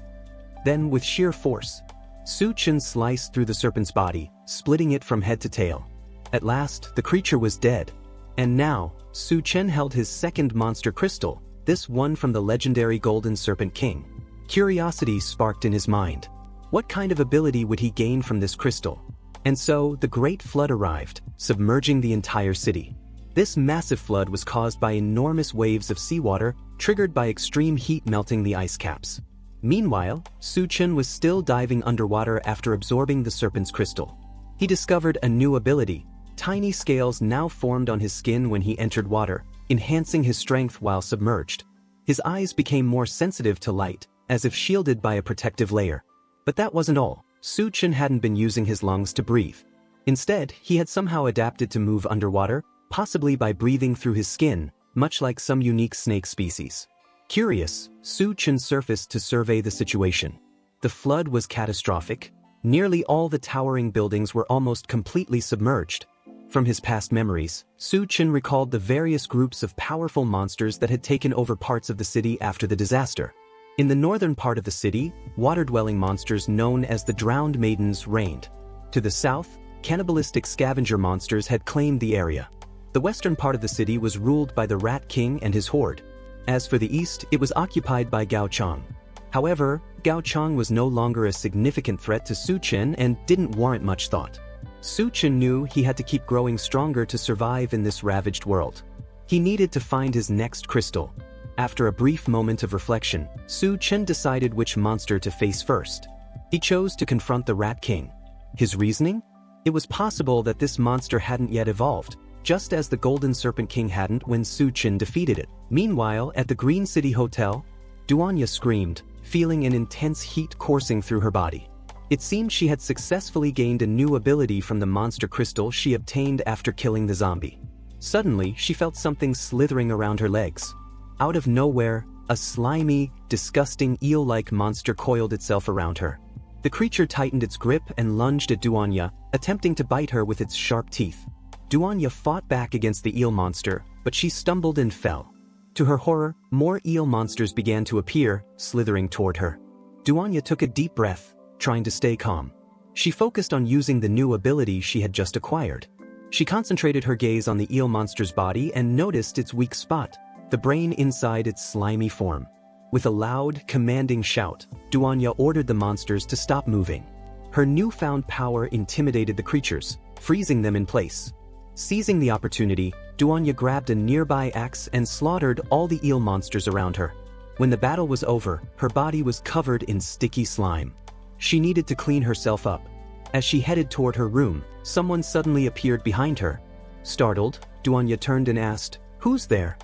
Then, with sheer force, Su Chen sliced through the serpent's body, splitting it from head to tail. At last, the creature was dead. And now, Su Chen held his second monster crystal, this one from the legendary Golden Serpent King. Curiosity sparked in his mind. What kind of ability would he gain from this crystal? And so, the Great Flood arrived, submerging the entire city. This massive flood was caused by enormous waves of seawater, triggered by extreme heat melting the ice caps. Meanwhile, Su Chen was still diving underwater after absorbing the serpent's crystal. He discovered a new ability. Tiny scales now formed on his skin when he entered water, enhancing his strength while submerged. His eyes became more sensitive to light, as if shielded by a protective layer. But that wasn't all. Su Chen hadn't been using his lungs to breathe. Instead, he had somehow adapted to move underwater, possibly by breathing through his skin, much like some unique snake species. Curious, Su Chen surfaced to survey the situation. The flood was catastrophic. Nearly all the towering buildings were almost completely submerged. From his past memories, Su Chen recalled the various groups of powerful monsters that had taken over parts of the city after the disaster. In the northern part of the city, water-dwelling monsters known as the Drowned Maidens reigned. To the south, cannibalistic scavenger monsters had claimed the area. The western part of the city was ruled by the Rat King and his horde. As for the east, it was occupied by Gao Chang. However, Gao Chang was no longer a significant threat to Su Chen and didn't warrant much thought. Su Chen knew he had to keep growing stronger to survive in this ravaged world. He needed to find his next crystal. After a brief moment of reflection, Su Chen decided which monster to face first. He chose to confront the Rat King. His reasoning? It was possible that this monster hadn't yet evolved, just as the Golden Serpent King hadn't when Su Chen defeated it. Meanwhile, at the Green City Hotel, Duanya screamed, feeling an intense heat coursing through her body. It seemed she had successfully gained a new ability from the monster crystal she obtained after killing the zombie. Suddenly, she felt something slithering around her legs. Out of nowhere, a slimy, disgusting eel-like monster coiled itself around her. The creature tightened its grip and lunged at Duanya, attempting to bite her with its sharp teeth. Duanya fought back against the eel monster, but she stumbled and fell. To her horror, more eel monsters began to appear, slithering toward her. Duanya took a deep breath, trying to stay calm. She focused on using the new ability she had just acquired. She concentrated her gaze on the eel monster's body and noticed its weak spot, the brain inside its slimy form. With a loud, commanding shout, Duanya ordered the monsters to stop moving. Her newfound power intimidated the creatures, freezing them in place. Seizing the opportunity, Duanya grabbed a nearby axe and slaughtered all the eel monsters around her. When the battle was over, her body was covered in sticky slime. She needed to clean herself up. As she headed toward her room, someone suddenly appeared behind her. Startled, Duanya turned and asked, "Who's there?"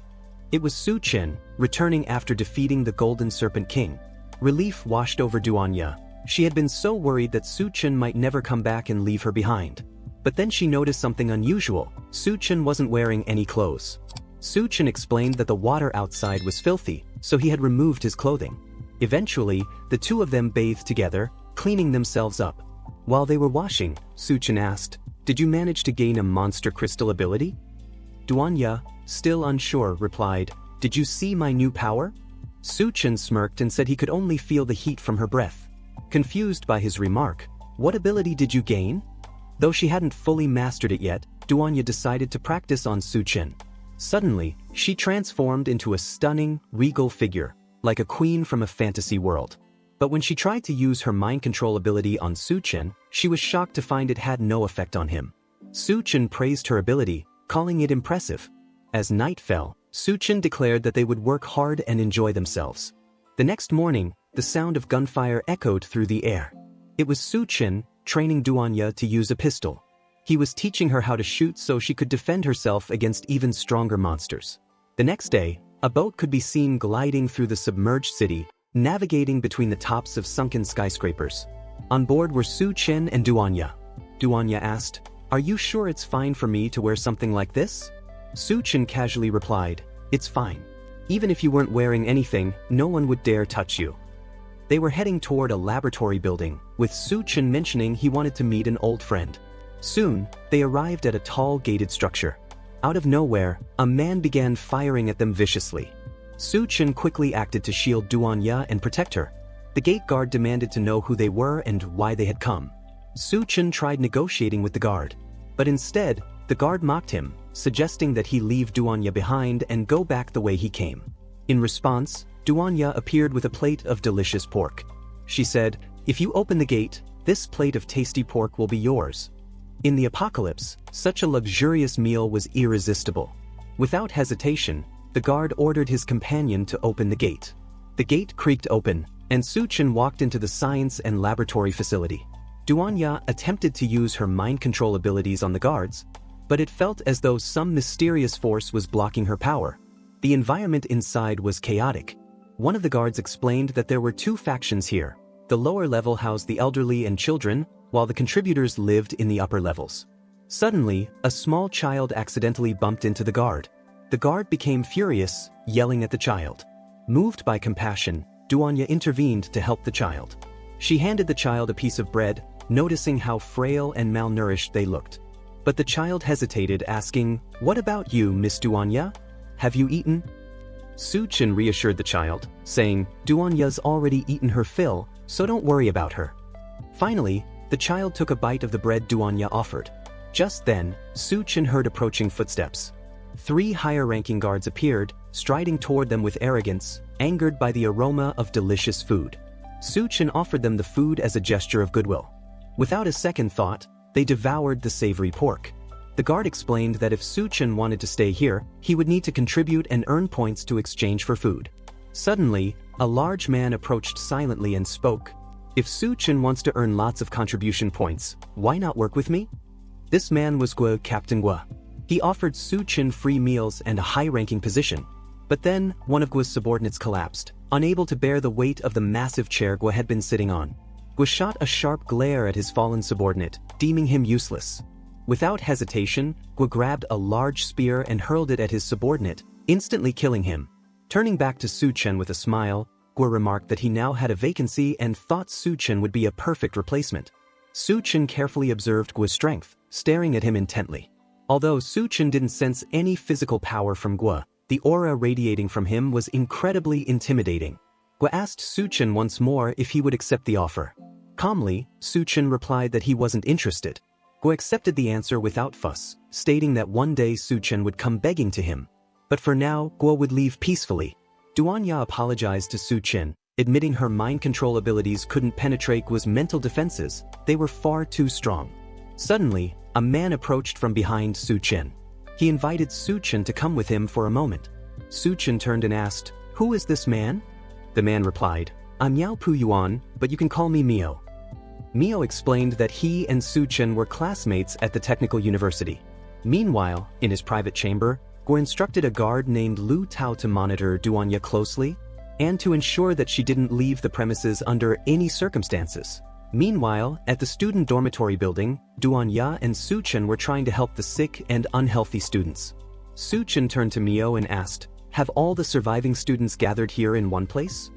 It was Su Chen, returning after defeating the Golden Serpent King. Relief washed over Duanya. She had been so worried that Su Chen might never come back and leave her behind. But then she noticed something unusual. Su Chen wasn't wearing any clothes. Su Chen explained that the water outside was filthy, so he had removed his clothing. Eventually, the two of them bathed together, cleaning themselves up. While they were washing, Suchin asked, "Did you manage to gain a monster crystal ability?" Duanya, still unsure, replied, "Did you see my new power?" Suchin smirked and said he could only feel the heat from her breath. Confused by his remark, "What ability did you gain?" Though she hadn't fully mastered it yet, Duanya decided to practice on Suchin. Suddenly, she transformed into a stunning, regal figure, like a queen from a fantasy world. But when she tried to use her mind control ability on Suchin, she was shocked to find it had no effect on him. Suchin praised her ability, calling it impressive. As night fell, Suchin declared that they would work hard and enjoy themselves. The next morning, the sound of gunfire echoed through the air. It was Suchin training Duanya to use a pistol. He was teaching her how to shoot so she could defend herself against even stronger monsters. The next day, a boat could be seen gliding through the submerged city, navigating between the tops of sunken skyscrapers. On board were Suchin and Duanya. Duanya asked, "Are you sure it's fine for me to wear something like this?" Suchin casually replied, "It's fine. Even if you weren't wearing anything, no one would dare touch you." They were heading toward a laboratory building, with Suchin mentioning he wanted to meet an old friend. Soon, they arrived at a tall gated structure. Out of nowhere, a man began firing at them viciously. Suchin quickly acted to shield Duanya and protect her. The gate guard demanded to know who they were and why they had come. Suchin tried negotiating with the guard, but instead, the guard mocked him, suggesting that he leave Duanya behind and go back the way he came. In response, Duanya appeared with a plate of delicious pork. She said, "If you open the gate, this plate of tasty pork will be yours." In the apocalypse, such a luxurious meal was irresistible. Without hesitation, the guard ordered his companion to open the gate. The gate creaked open, and Suchin walked into the science and laboratory facility. Duanya attempted to use her mind control abilities on the guards, but it felt as though some mysterious force was blocking her power. The environment inside was chaotic. One of the guards explained that there were two factions here. The lower level housed the elderly and children, while the contributors lived in the upper levels. Suddenly, a small child accidentally bumped into the guard. The guard became furious, yelling at the child. Moved by compassion, Duanya intervened to help the child. She handed the child a piece of bread, noticing how frail and malnourished they looked. But the child hesitated, asking, "What about you, Miss Duanya? Have you eaten?" Suchin reassured the child, saying, "Duanya's already eaten her fill, so don't worry about her." Finally, the child took a bite of the bread Duanya offered. Just then, Suchin heard approaching footsteps. 3 higher-ranking guards appeared, striding toward them with arrogance, angered by the aroma of delicious food. Suchin offered them the food as a gesture of goodwill. Without a second thought, they devoured the savory pork. The guard explained that if Suchin wanted to stay here, he would need to contribute and earn points to exchange for food. Suddenly, a large man approached silently and spoke. "If Suchin wants to earn lots of contribution points, why not work with me?" This man was Captain Gua. He offered Suchin free meals and a high-ranking position. But then, one of Gua's subordinates collapsed, unable to bear the weight of the massive chair Gua had been sitting on. Gua shot a sharp glare at his fallen subordinate, deeming him useless. Without hesitation, Gua grabbed a large spear and hurled it at his subordinate, instantly killing him. Turning back to Suchin with a smile, Gua remarked that he now had a vacancy and thought Suchin would be a perfect replacement. Suchin carefully observed Gua's strength, staring at him intently. Although Suchin didn't sense any physical power from Gua, the aura radiating from him was incredibly intimidating. Gua asked Suchin once more if he would accept the offer. Calmly, Suchin replied that he wasn't interested. Gua accepted the answer without fuss, stating that one day Suchin would come begging to him. But for now, Gua would leave peacefully. Duanya apologized to Suchin, admitting her mind control abilities couldn't penetrate Gua's mental defenses, they were far too strong. Suddenly, a man approached from behind Suchin. He invited Suchin to come with him for a moment. Suchin turned and asked, "Who is this man?" The man replied, "I'm Yao Pu Yuan, but you can call me Mio." Mio explained that he and Suchin were classmates at the Technical University. Meanwhile, in his private chamber, Gua instructed a guard named Lu Tao to monitor Duanya closely, and to ensure that she didn't leave the premises under any circumstances. Meanwhile, at the student dormitory building, Duanya and Suchin were trying to help the sick and unhealthy students. Suchin turned to Mio and asked, "Have all the surviving students gathered here in one place?"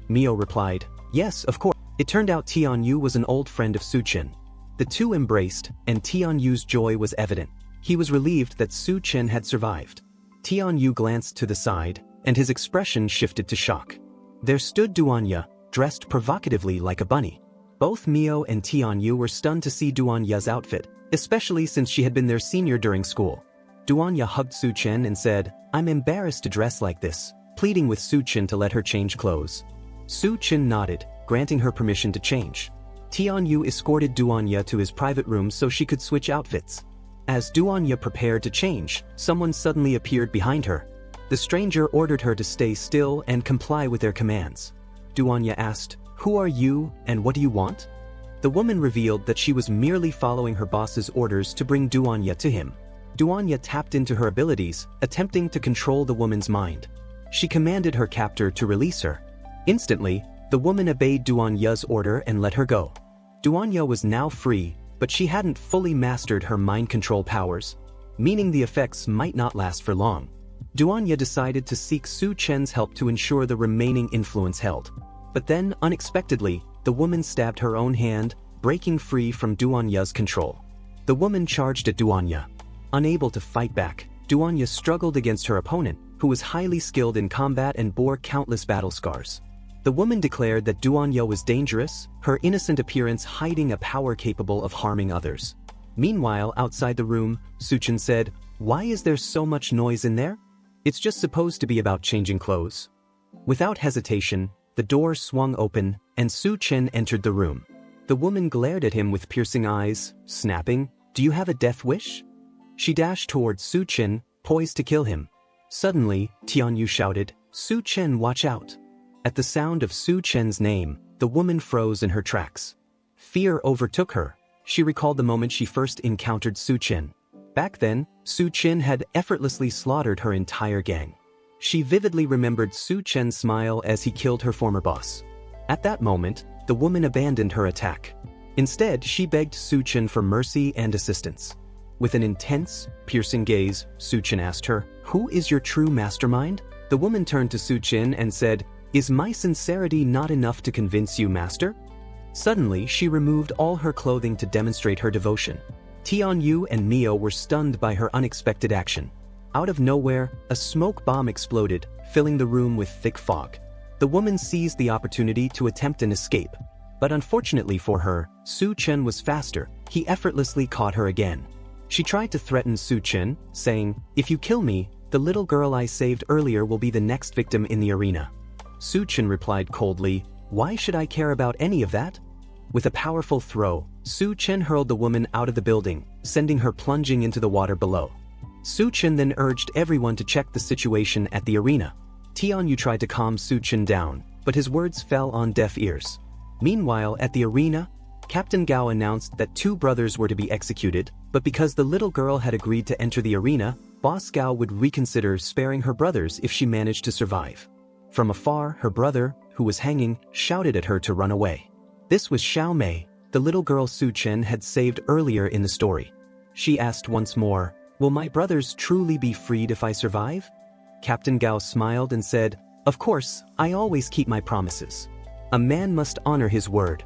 Mio replied, "Yes, of course. It turned out Tianyu was an old friend of Su-chen. The two embraced, and Tianyu's joy was evident. He was relieved that Su-chen had survived. Tianyu glanced to the side, and his expression shifted to shock. There stood Duanya, dressed provocatively like a bunny. Both Mio and Tianyu were stunned to see Duanya's outfit, especially since she had been their senior during school. Duanya hugged Su-chen and said, "I'm embarrassed to dress like this," pleading with Su-chen to let her change clothes. Su-chen nodded, granting her permission to change. Tianyu escorted Duanya to his private room so she could switch outfits. As Duanya prepared to change, someone suddenly appeared behind her. The stranger ordered her to stay still and comply with their commands. Duanya asked, "Who are you, and what do you want?" The woman revealed that she was merely following her boss's orders to bring Duanya to him. Duanya tapped into her abilities, attempting to control the woman's mind. She commanded her captor to release her. Instantly, the woman obeyed Duanya's order and let her go. Duanya was now free, but she hadn't fully mastered her mind control powers, meaning the effects might not last for long. Duanya decided to seek Su-chen's help to ensure the remaining influence held. But then, unexpectedly, the woman stabbed her own hand, breaking free from Duanya's control. The woman charged at Duanya. Unable to fight back, Duanya struggled against her opponent, who was highly skilled in combat and bore countless battle scars. The woman declared that Duanya was dangerous, her innocent appearance hiding a power capable of harming others. Meanwhile, outside the room, Su-chen said, "Why is there so much noise in there? It's just supposed to be about changing clothes." Without hesitation, the door swung open, and Su-chen entered the room. The woman glared at him with piercing eyes, snapping, "Do you have a death wish?" She dashed towards Su-chen, poised to kill him. Suddenly, Tianyu shouted, "Su-chen, watch out!" At the sound of Su-chen's name, the woman froze in her tracks. Fear overtook her. She recalled the moment she first encountered Su-chen. Back then, Su-chen had effortlessly slaughtered her entire gang. She vividly remembered Su-chen's smile as he killed her former boss. At that moment, the woman abandoned her attack. Instead, she begged Su-chen for mercy and assistance. With an intense, piercing gaze, Su-chen asked her, "Who is your true mastermind?" The woman turned to Su-chen and said, "Is my sincerity not enough to convince you, master?" Suddenly, she removed all her clothing to demonstrate her devotion. Tianyu and Mio were stunned by her unexpected action. Out of nowhere, a smoke bomb exploded, filling the room with thick fog. The woman seized the opportunity to attempt an escape. But unfortunately for her, Su-chen was faster. He effortlessly caught her again. She tried to threaten Su-chen, saying, "If you kill me, the little girl I saved earlier will be the next victim in the arena." Su-chen replied coldly, "Why should I care about any of that?" With a powerful throw, Su-chen hurled the woman out of the building, sending her plunging into the water below. Su-chen then urged everyone to check the situation at the arena. Tianyu tried to calm Su-chen down, but his words fell on deaf ears. Meanwhile, at the arena, Captain Gao announced that 2 brothers were to be executed, but because the little girl had agreed to enter the arena, Boss Gao would reconsider sparing her brothers if she managed to survive. From afar, her brother, who was hanging, shouted at her to run away. This was Xiao Mei, the little girl Su-chen had saved earlier in the story. She asked once more, "Will my brothers truly be freed if I survive?" Captain Gao smiled and said, "Of course, I always keep my promises. A man must honor his word."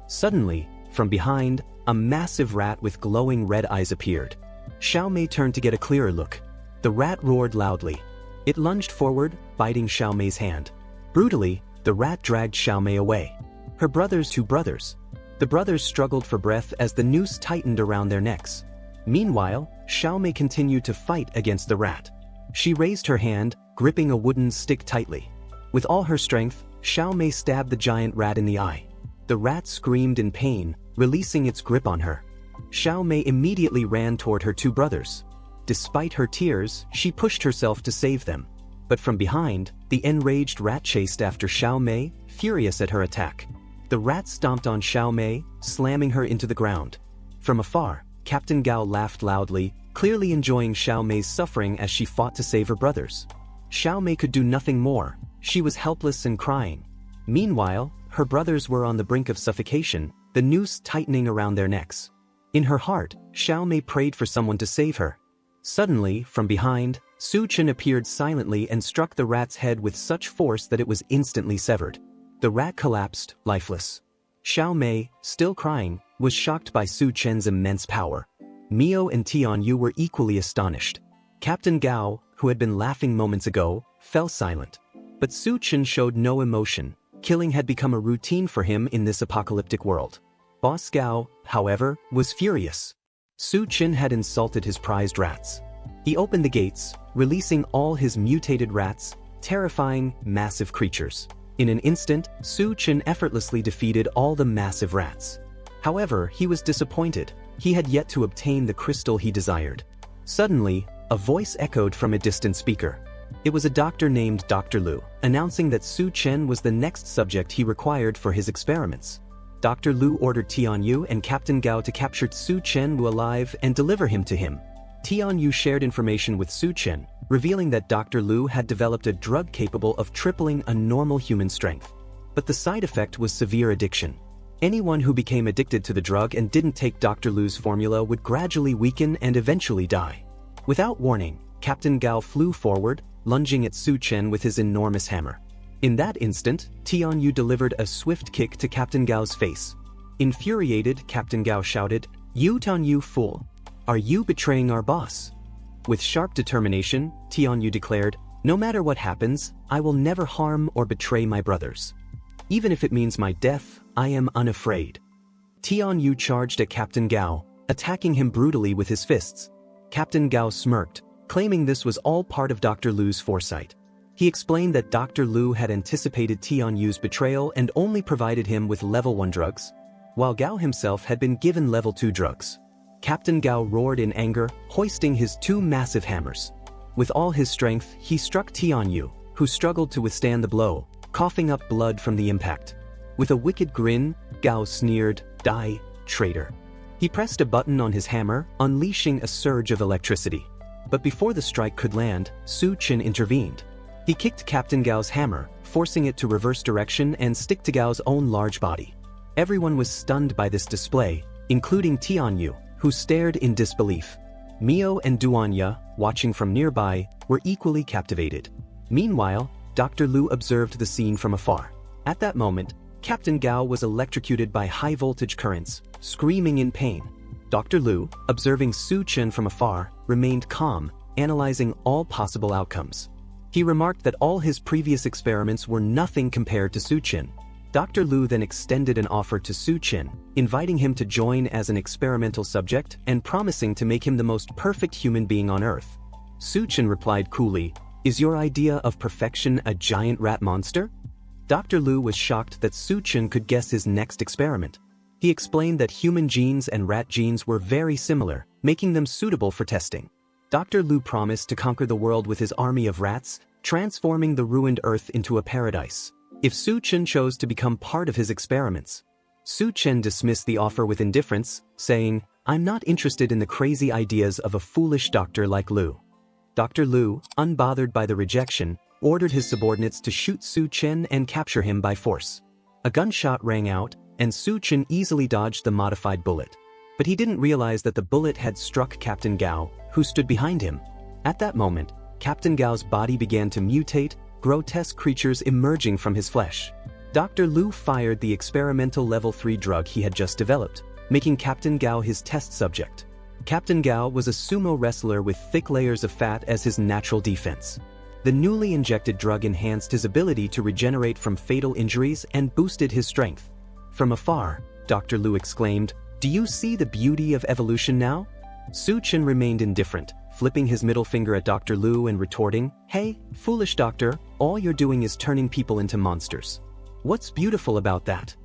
Suddenly, from behind, a massive rat with glowing red eyes appeared. Xiao Mei turned to get a clearer look. The rat roared loudly. It lunged forward, biting Xiao Mei's hand. Brutally, the rat dragged Xiao Mei away. Her brothers, 2 brothers. The brothers struggled for breath as the noose tightened around their necks. Meanwhile, Xiao Mei continued to fight against the rat. She raised her hand, gripping a wooden stick tightly. With all her strength, Xiao Mei stabbed the giant rat in the eye. The rat screamed in pain, releasing its grip on her. Xiao Mei immediately ran toward her 2 brothers. Despite her tears, she pushed herself to save them. But from behind, the enraged rat chased after Xiao Mei, furious at her attack. The rat stomped on Xiao Mei, slamming her into the ground. From afar, Captain Gao laughed loudly, clearly enjoying Xiao Mei's suffering as she fought to save her brothers. Xiao Mei could do nothing more. She was helpless and crying. Meanwhile, her brothers were on the brink of suffocation, the noose tightening around their necks. In her heart, Xiao Mei prayed for someone to save her. Suddenly, from behind, Su-chen appeared silently and struck the rat's head with such force that it was instantly severed. The rat collapsed, lifeless. Xiao Mei, still crying, was shocked by Su Chen's immense power. Mio and Tianyu were equally astonished. Captain Gao, who had been laughing moments ago, fell silent. But Su Chen showed no emotion. Killing had become a routine for him in this apocalyptic world. Boss Gao, however, was furious. Su Chen had insulted his prized rats. He opened the gates, releasing all his mutated rats, terrifying, massive creatures. In an instant, Su Chen effortlessly defeated all the massive rats. However, he was disappointed. He had yet to obtain the crystal he desired. Suddenly, a voice echoed from a distant speaker. It was a doctor named Dr. Lu, announcing that Su Chen was the next subject he required for his experiments. Dr. Lu ordered Tianyu and Captain Gao to capture Su Chen alive and deliver him to him. Tianyu shared information with Su Chen, revealing that Dr. Lu had developed a drug capable of tripling a normal human strength. But the side effect was severe addiction. Anyone who became addicted to the drug and didn't take Dr. Lu's formula would gradually weaken and eventually die. Without warning, Captain Gao flew forward, lunging at Su Chen with his enormous hammer. In that instant, Tianyu delivered a swift kick to Captain Gao's face. Infuriated, Captain Gao shouted, "You Tianyu fool! Are you betraying our boss?" With sharp determination, Tianyu declared, "No matter what happens, I will never harm or betray my brothers. Even if it means my death, I am unafraid." Tianyu charged at Captain Gao, attacking him brutally with his fists. Captain Gao smirked, claiming this was all part of Dr. Lu's foresight. He explained that Dr. Lu had anticipated Tianyu's betrayal and only provided him with level 1 drugs, while Gao himself had been given level 2 drugs. Captain Gao roared in anger, hoisting his 2 massive hammers. With all his strength, he struck Tianyu, who struggled to withstand the blow, coughing up blood from the impact. With a wicked grin, Gao sneered, "Die, traitor." He pressed a button on his hammer, unleashing a surge of electricity. But before the strike could land, Su Chen intervened. He kicked Captain Gao's hammer, forcing it to reverse direction and stick to Gao's own large body. Everyone was stunned by this display, including Tianyu, who stared in disbelief. Mio and Duanya, watching from nearby, were equally captivated. Meanwhile, Dr. Lu observed the scene from afar. At that moment, Captain Gao was electrocuted by high-voltage currents, screaming in pain. Dr. Lu, observing Su Chen from afar, remained calm, analyzing all possible outcomes. He remarked that all his previous experiments were nothing compared to Su Chen. Dr. Lu then extended an offer to Su Chen, inviting him to join as an experimental subject and promising to make him the most perfect human being on Earth. Su Chen replied coolly, "Is your idea of perfection a giant rat monster?" Dr. Lu was shocked that Su Chen could guess his next experiment. He explained that human genes and rat genes were very similar, making them suitable for testing. Dr. Lu promised to conquer the world with his army of rats, transforming the ruined Earth into a paradise, if Su Chen chose to become part of his experiments. Su Chen dismissed the offer with indifference, saying, "I'm not interested in the crazy ideas of a foolish doctor like Lu." Dr. Lu, unbothered by the rejection, ordered his subordinates to shoot Su Chen and capture him by force. A gunshot rang out, and Su Chen easily dodged the modified bullet. But he didn't realize that the bullet had struck Captain Gao, who stood behind him. At that moment, Captain Gao's body began to mutate, grotesque creatures emerging from his flesh. Dr. Lu fired the experimental level 3 drug he had just developed, making Captain Gao his test subject. Captain Gao was a sumo wrestler with thick layers of fat as his natural defense. The newly injected drug enhanced his ability to regenerate from fatal injuries and boosted his strength. From afar, Dr. Lu exclaimed, "Do you see the beauty of evolution now?" Su Chen remained indifferent, flipping his middle finger at Dr. Lu and retorting, "Hey, foolish doctor, all you're doing is turning people into monsters. What's beautiful about that?"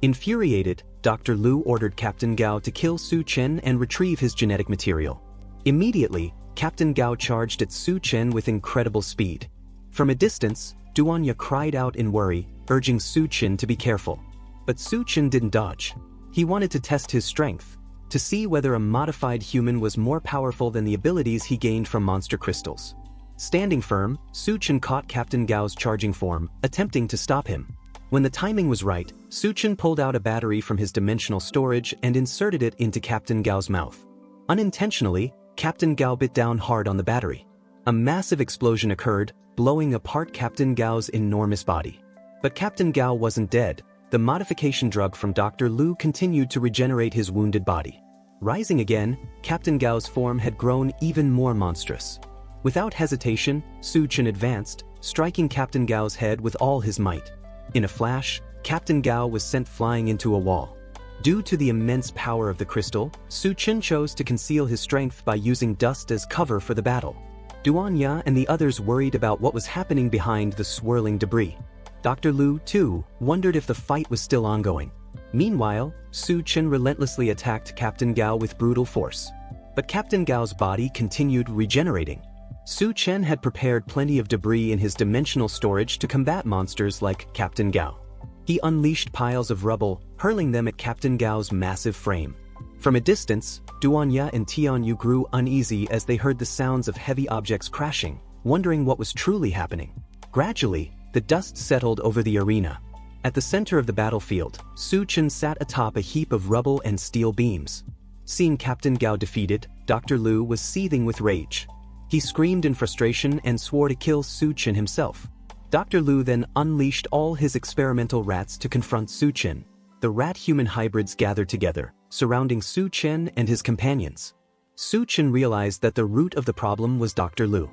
Infuriated, Dr. Lu ordered Captain Gao to kill Su Chen and retrieve his genetic material. Immediately, Captain Gao charged at Su Chen with incredible speed. From a distance, Duanya cried out in worry, urging Su Chen to be careful. But Su Chen didn't dodge. He wanted to test his strength, to see whether a modified human was more powerful than the abilities he gained from monster crystals. Standing firm, Su Chen caught Captain Gao's charging form, attempting to stop him. When the timing was right, Su Chen pulled out a battery from his dimensional storage and inserted it into Captain Gao's mouth. Unintentionally, Captain Gao bit down hard on the battery. A massive explosion occurred, blowing apart Captain Gao's enormous body. But Captain Gao wasn't dead. the modification drug from Dr. Lu continued to regenerate his wounded body. Rising again, Captain Gao's form had grown even more monstrous. Without hesitation, Su Chen advanced, striking Captain Gao's head with all his might. In a flash, Captain Gao was sent flying into a wall. Due to the immense power of the crystal, Su Chen chose to conceal his strength by using dust as cover for the battle. Duanya and the others worried about what was happening behind the swirling debris. Dr. Lu, too, wondered if the fight was still ongoing. Meanwhile, Su Chen relentlessly attacked Captain Gao with brutal force. But Captain Gao's body continued regenerating. Su Chen had prepared plenty of debris in his dimensional storage to combat monsters like Captain Gao. He unleashed piles of rubble, hurling them at Captain Gao's massive frame. From a distance, Duanya and Tianyu grew uneasy as they heard the sounds of heavy objects crashing, wondering what was truly happening. Gradually, the dust settled over the arena. At the center of the battlefield, Su Chen sat atop a heap of rubble and steel beams. Seeing Captain Gao defeated, Dr. Lu was seething with rage. He screamed in frustration and swore to kill Su Chen himself. Dr. Lu then unleashed all his experimental rats to confront Su Chen. The rat-human hybrids gathered together, surrounding Su Chen and his companions. Su Chen realized that the root of the problem was Dr. Lu.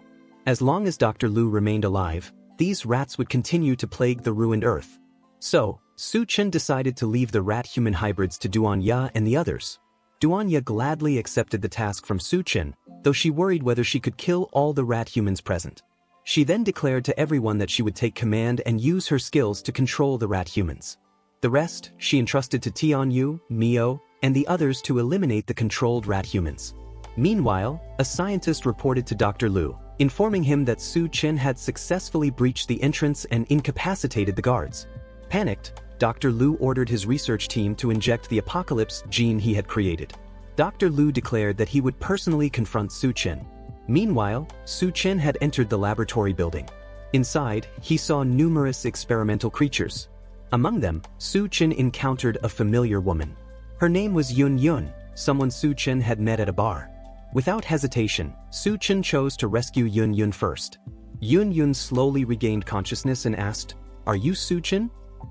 As long as Dr. Lu remained alive, these rats would continue to plague the ruined earth. So, Su Chen decided to leave the rat-human hybrids to Duanya and the others. Duanya gladly accepted the task from Su Chen, though she worried whether she could kill all the rat humans present. She then declared to everyone that she would take command and use her skills to control the rat humans. The rest, she entrusted to Tianyu, Mio, and the others to eliminate the controlled rat humans. Meanwhile, a scientist reported to Dr. Lu, informing him that Su Chen had successfully breached the entrance and incapacitated the guards. Panicked, Dr. Lu ordered his research team to inject the apocalypse gene he had created. Dr. Lu declared that he would personally confront Su Chen. Meanwhile, Su Chen had entered the laboratory building. Inside, he saw numerous experimental creatures. Among them, Su Chen encountered a familiar woman. Her name was Yun Yun, someone Su Chen had met at a bar. Without hesitation, Su Chen chose to rescue Yun Yun first. Yun Yun slowly regained consciousness and asked, "Are you Su Chen?"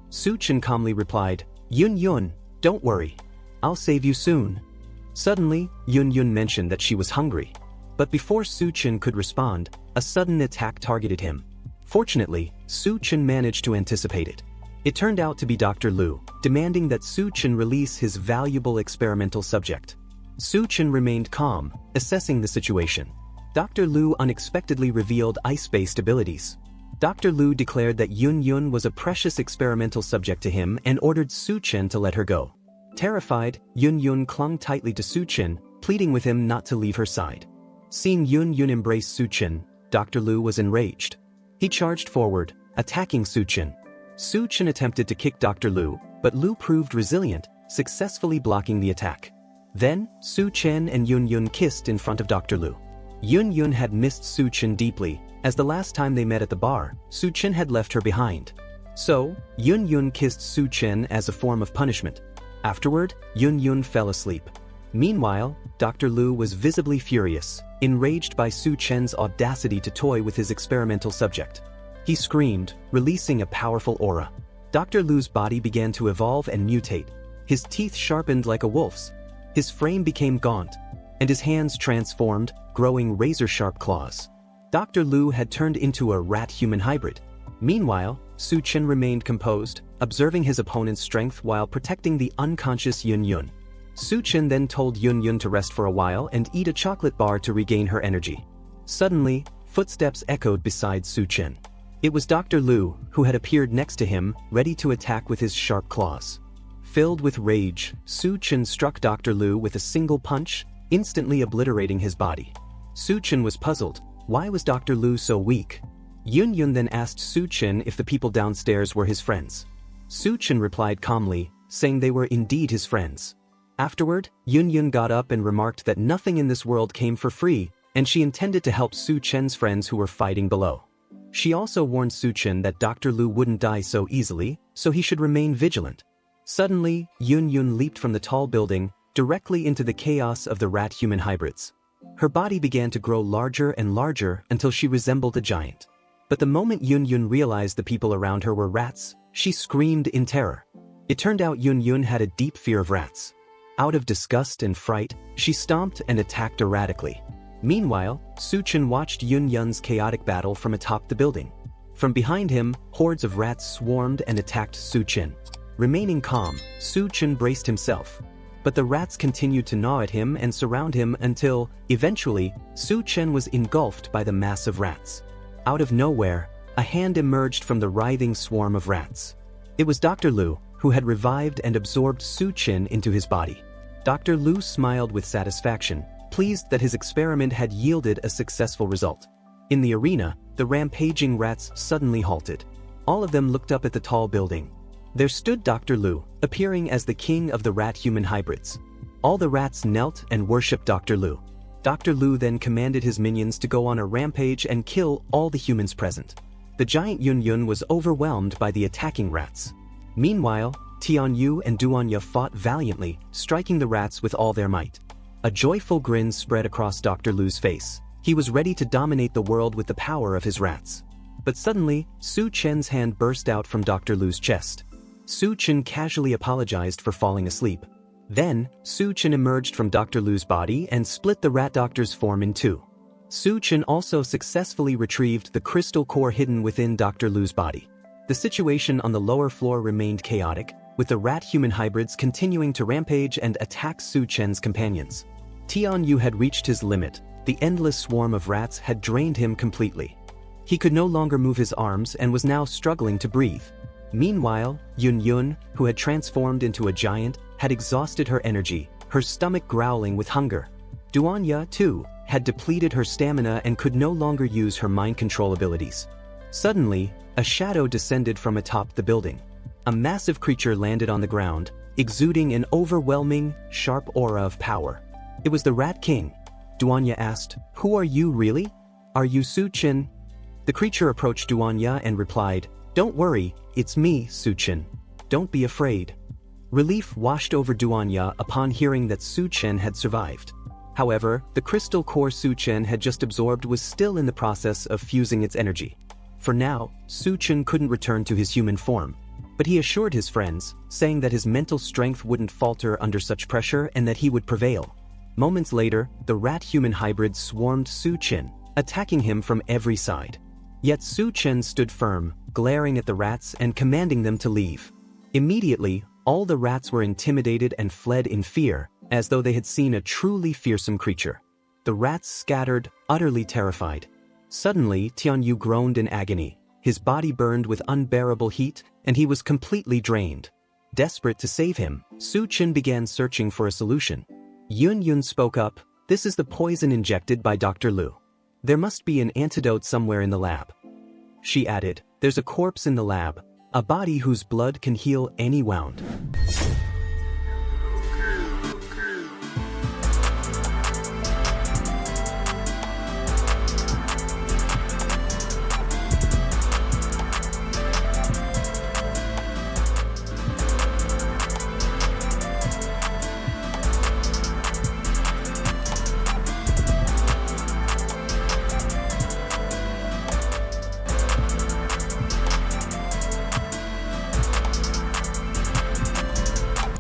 Su Chen calmly replied, "Yun Yun, don't worry. I'll save you soon." Suddenly, Yun Yun mentioned that she was hungry. But before Su Chen could respond, a sudden attack targeted him. Fortunately, Su Chen managed to anticipate it. It turned out to be Dr. Lu, demanding that Su Chen release his valuable experimental subject. Su Chen remained calm, assessing the situation. Dr. Lu unexpectedly revealed ice-based abilities. Dr. Lu declared that Yun Yun was a precious experimental subject to him and ordered Su Chen to let her go. Terrified, Yun Yun clung tightly to Su Chen, pleading with him not to leave her side. Seeing Yun Yun embrace Su Chen, Dr. Lu was enraged. He charged forward, attacking Su Chen. Su Chen attempted to kick Dr. Lu, but Lu proved resilient, successfully blocking the attack. Then, Su Chen and Yun Yun kissed in front of Dr. Lu. Yun Yun had missed Su Chen deeply, as the last time they met at the bar, Su Chen had left her behind. So, Yun Yun kissed Su Chen as a form of punishment. Afterward, Yun Yun fell asleep. Meanwhile, Dr. Lu was visibly furious, enraged by Su Chen's audacity to toy with his experimental subject. He screamed, releasing a powerful aura. Dr. Lu's body began to evolve and mutate. His teeth sharpened like a wolf's. His frame became gaunt, and his hands transformed, growing razor-sharp claws. Dr. Lu had turned into a rat-human hybrid. Meanwhile, Su Chen remained composed, observing his opponent's strength while protecting the unconscious Yun Yun. Su Chen then told Yun Yun to rest for a while and eat a chocolate bar to regain her energy. Suddenly, footsteps echoed beside Su Chen. It was Dr. Lu, who had appeared next to him, ready to attack with his sharp claws. Filled with rage, Su Chen struck Dr. Lu with a single punch, instantly obliterating his body. Su Chen was puzzled. Why was Dr. Lu so weak? Yun Yun then asked Su Chen if the people downstairs were his friends. Su Chen replied calmly, saying they were indeed his friends. Afterward, Yun Yun got up and remarked that nothing in this world came for free, and she intended to help Su Chen's friends who were fighting below. She also warned Su Chen that Dr. Lu wouldn't die so easily, so he should remain vigilant. Suddenly, Yun Yun leaped from the tall building, directly into the chaos of the rat-human hybrids. Her body began to grow larger and larger until she resembled a giant. But the moment Yun Yun realized the people around her were rats, she screamed in terror. It turned out Yun Yun had a deep fear of rats. Out of disgust and fright, she stomped and attacked erratically. Meanwhile, Su Chen watched Yun Yun's chaotic battle from atop the building. From behind him, hordes of rats swarmed and attacked Su Chen. Remaining calm, Su Chen braced himself. But the rats continued to gnaw at him and surround him until, eventually, Su Chen was engulfed by the mass of rats. Out of nowhere, a hand emerged from the writhing swarm of rats. It was Dr. Lu, who had revived and absorbed Su Chen into his body. Dr. Lu smiled with satisfaction, pleased that his experiment had yielded a successful result. In the arena, the rampaging rats suddenly halted. All of them looked up at the tall building. There stood Dr. Lu, appearing as the king of the rat-human hybrids. All the rats knelt and worshipped Dr. Lu. Dr. Lu then commanded his minions to go on a rampage and kill all the humans present. The giant Yun Yun was overwhelmed by the attacking rats. Meanwhile, Tianyu and Duanya fought valiantly, striking the rats with all their might. A joyful grin spread across Dr. Lu's face. He was ready to dominate the world with the power of his rats. But suddenly, Su Chen's hand burst out from Dr. Lu's chest. Su Chen casually apologized for falling asleep. Then, Su Chen emerged from Dr. Lu's body and split the rat doctor's form in two. Su Chen also successfully retrieved the crystal core hidden within Dr. Lu's body. The situation on the lower floor remained chaotic, with the rat-human hybrids continuing to rampage and attack Su Chen's companions. Tianyu had reached his limit. The endless swarm of rats had drained him completely. He could no longer move his arms and was now struggling to breathe. Meanwhile, Yun Yun, who had transformed into a giant, had exhausted her energy, her stomach growling with hunger. Duanya, too, had depleted her stamina and could no longer use her mind control abilities. Suddenly, a shadow descended from atop the building. A massive creature landed on the ground, exuding an overwhelming, sharp aura of power. It was the Rat King. Duanya asked, "Who are you really? Are you Su Chen?" The creature approached Duanya and replied, "Don't worry, it's me, Su Chen. Don't be afraid." Relief washed over Duanya upon hearing that Su Chen had survived. However, the crystal core Su Chen had just absorbed was still in the process of fusing its energy. For now, Su Chen couldn't return to his human form. But he assured his friends, saying that his mental strength wouldn't falter under such pressure and that he would prevail. Moments later, the rat-human hybrid swarmed Su Chen, attacking him from every side. Yet Su Chen stood firm, glaring at the rats and commanding them to leave. Immediately, all the rats were intimidated and fled in fear, as though they had seen a truly fearsome creature. The rats scattered, utterly terrified. Suddenly, Tianyu groaned in agony. His body burned with unbearable heat, and he was completely drained. Desperate to save him, Su Chen began searching for a solution. Yun Yun spoke up, "This is the poison injected by Dr. Lu. There must be an antidote somewhere in the lab." She added, "There's a corpse in the lab, a body whose blood can heal any wound."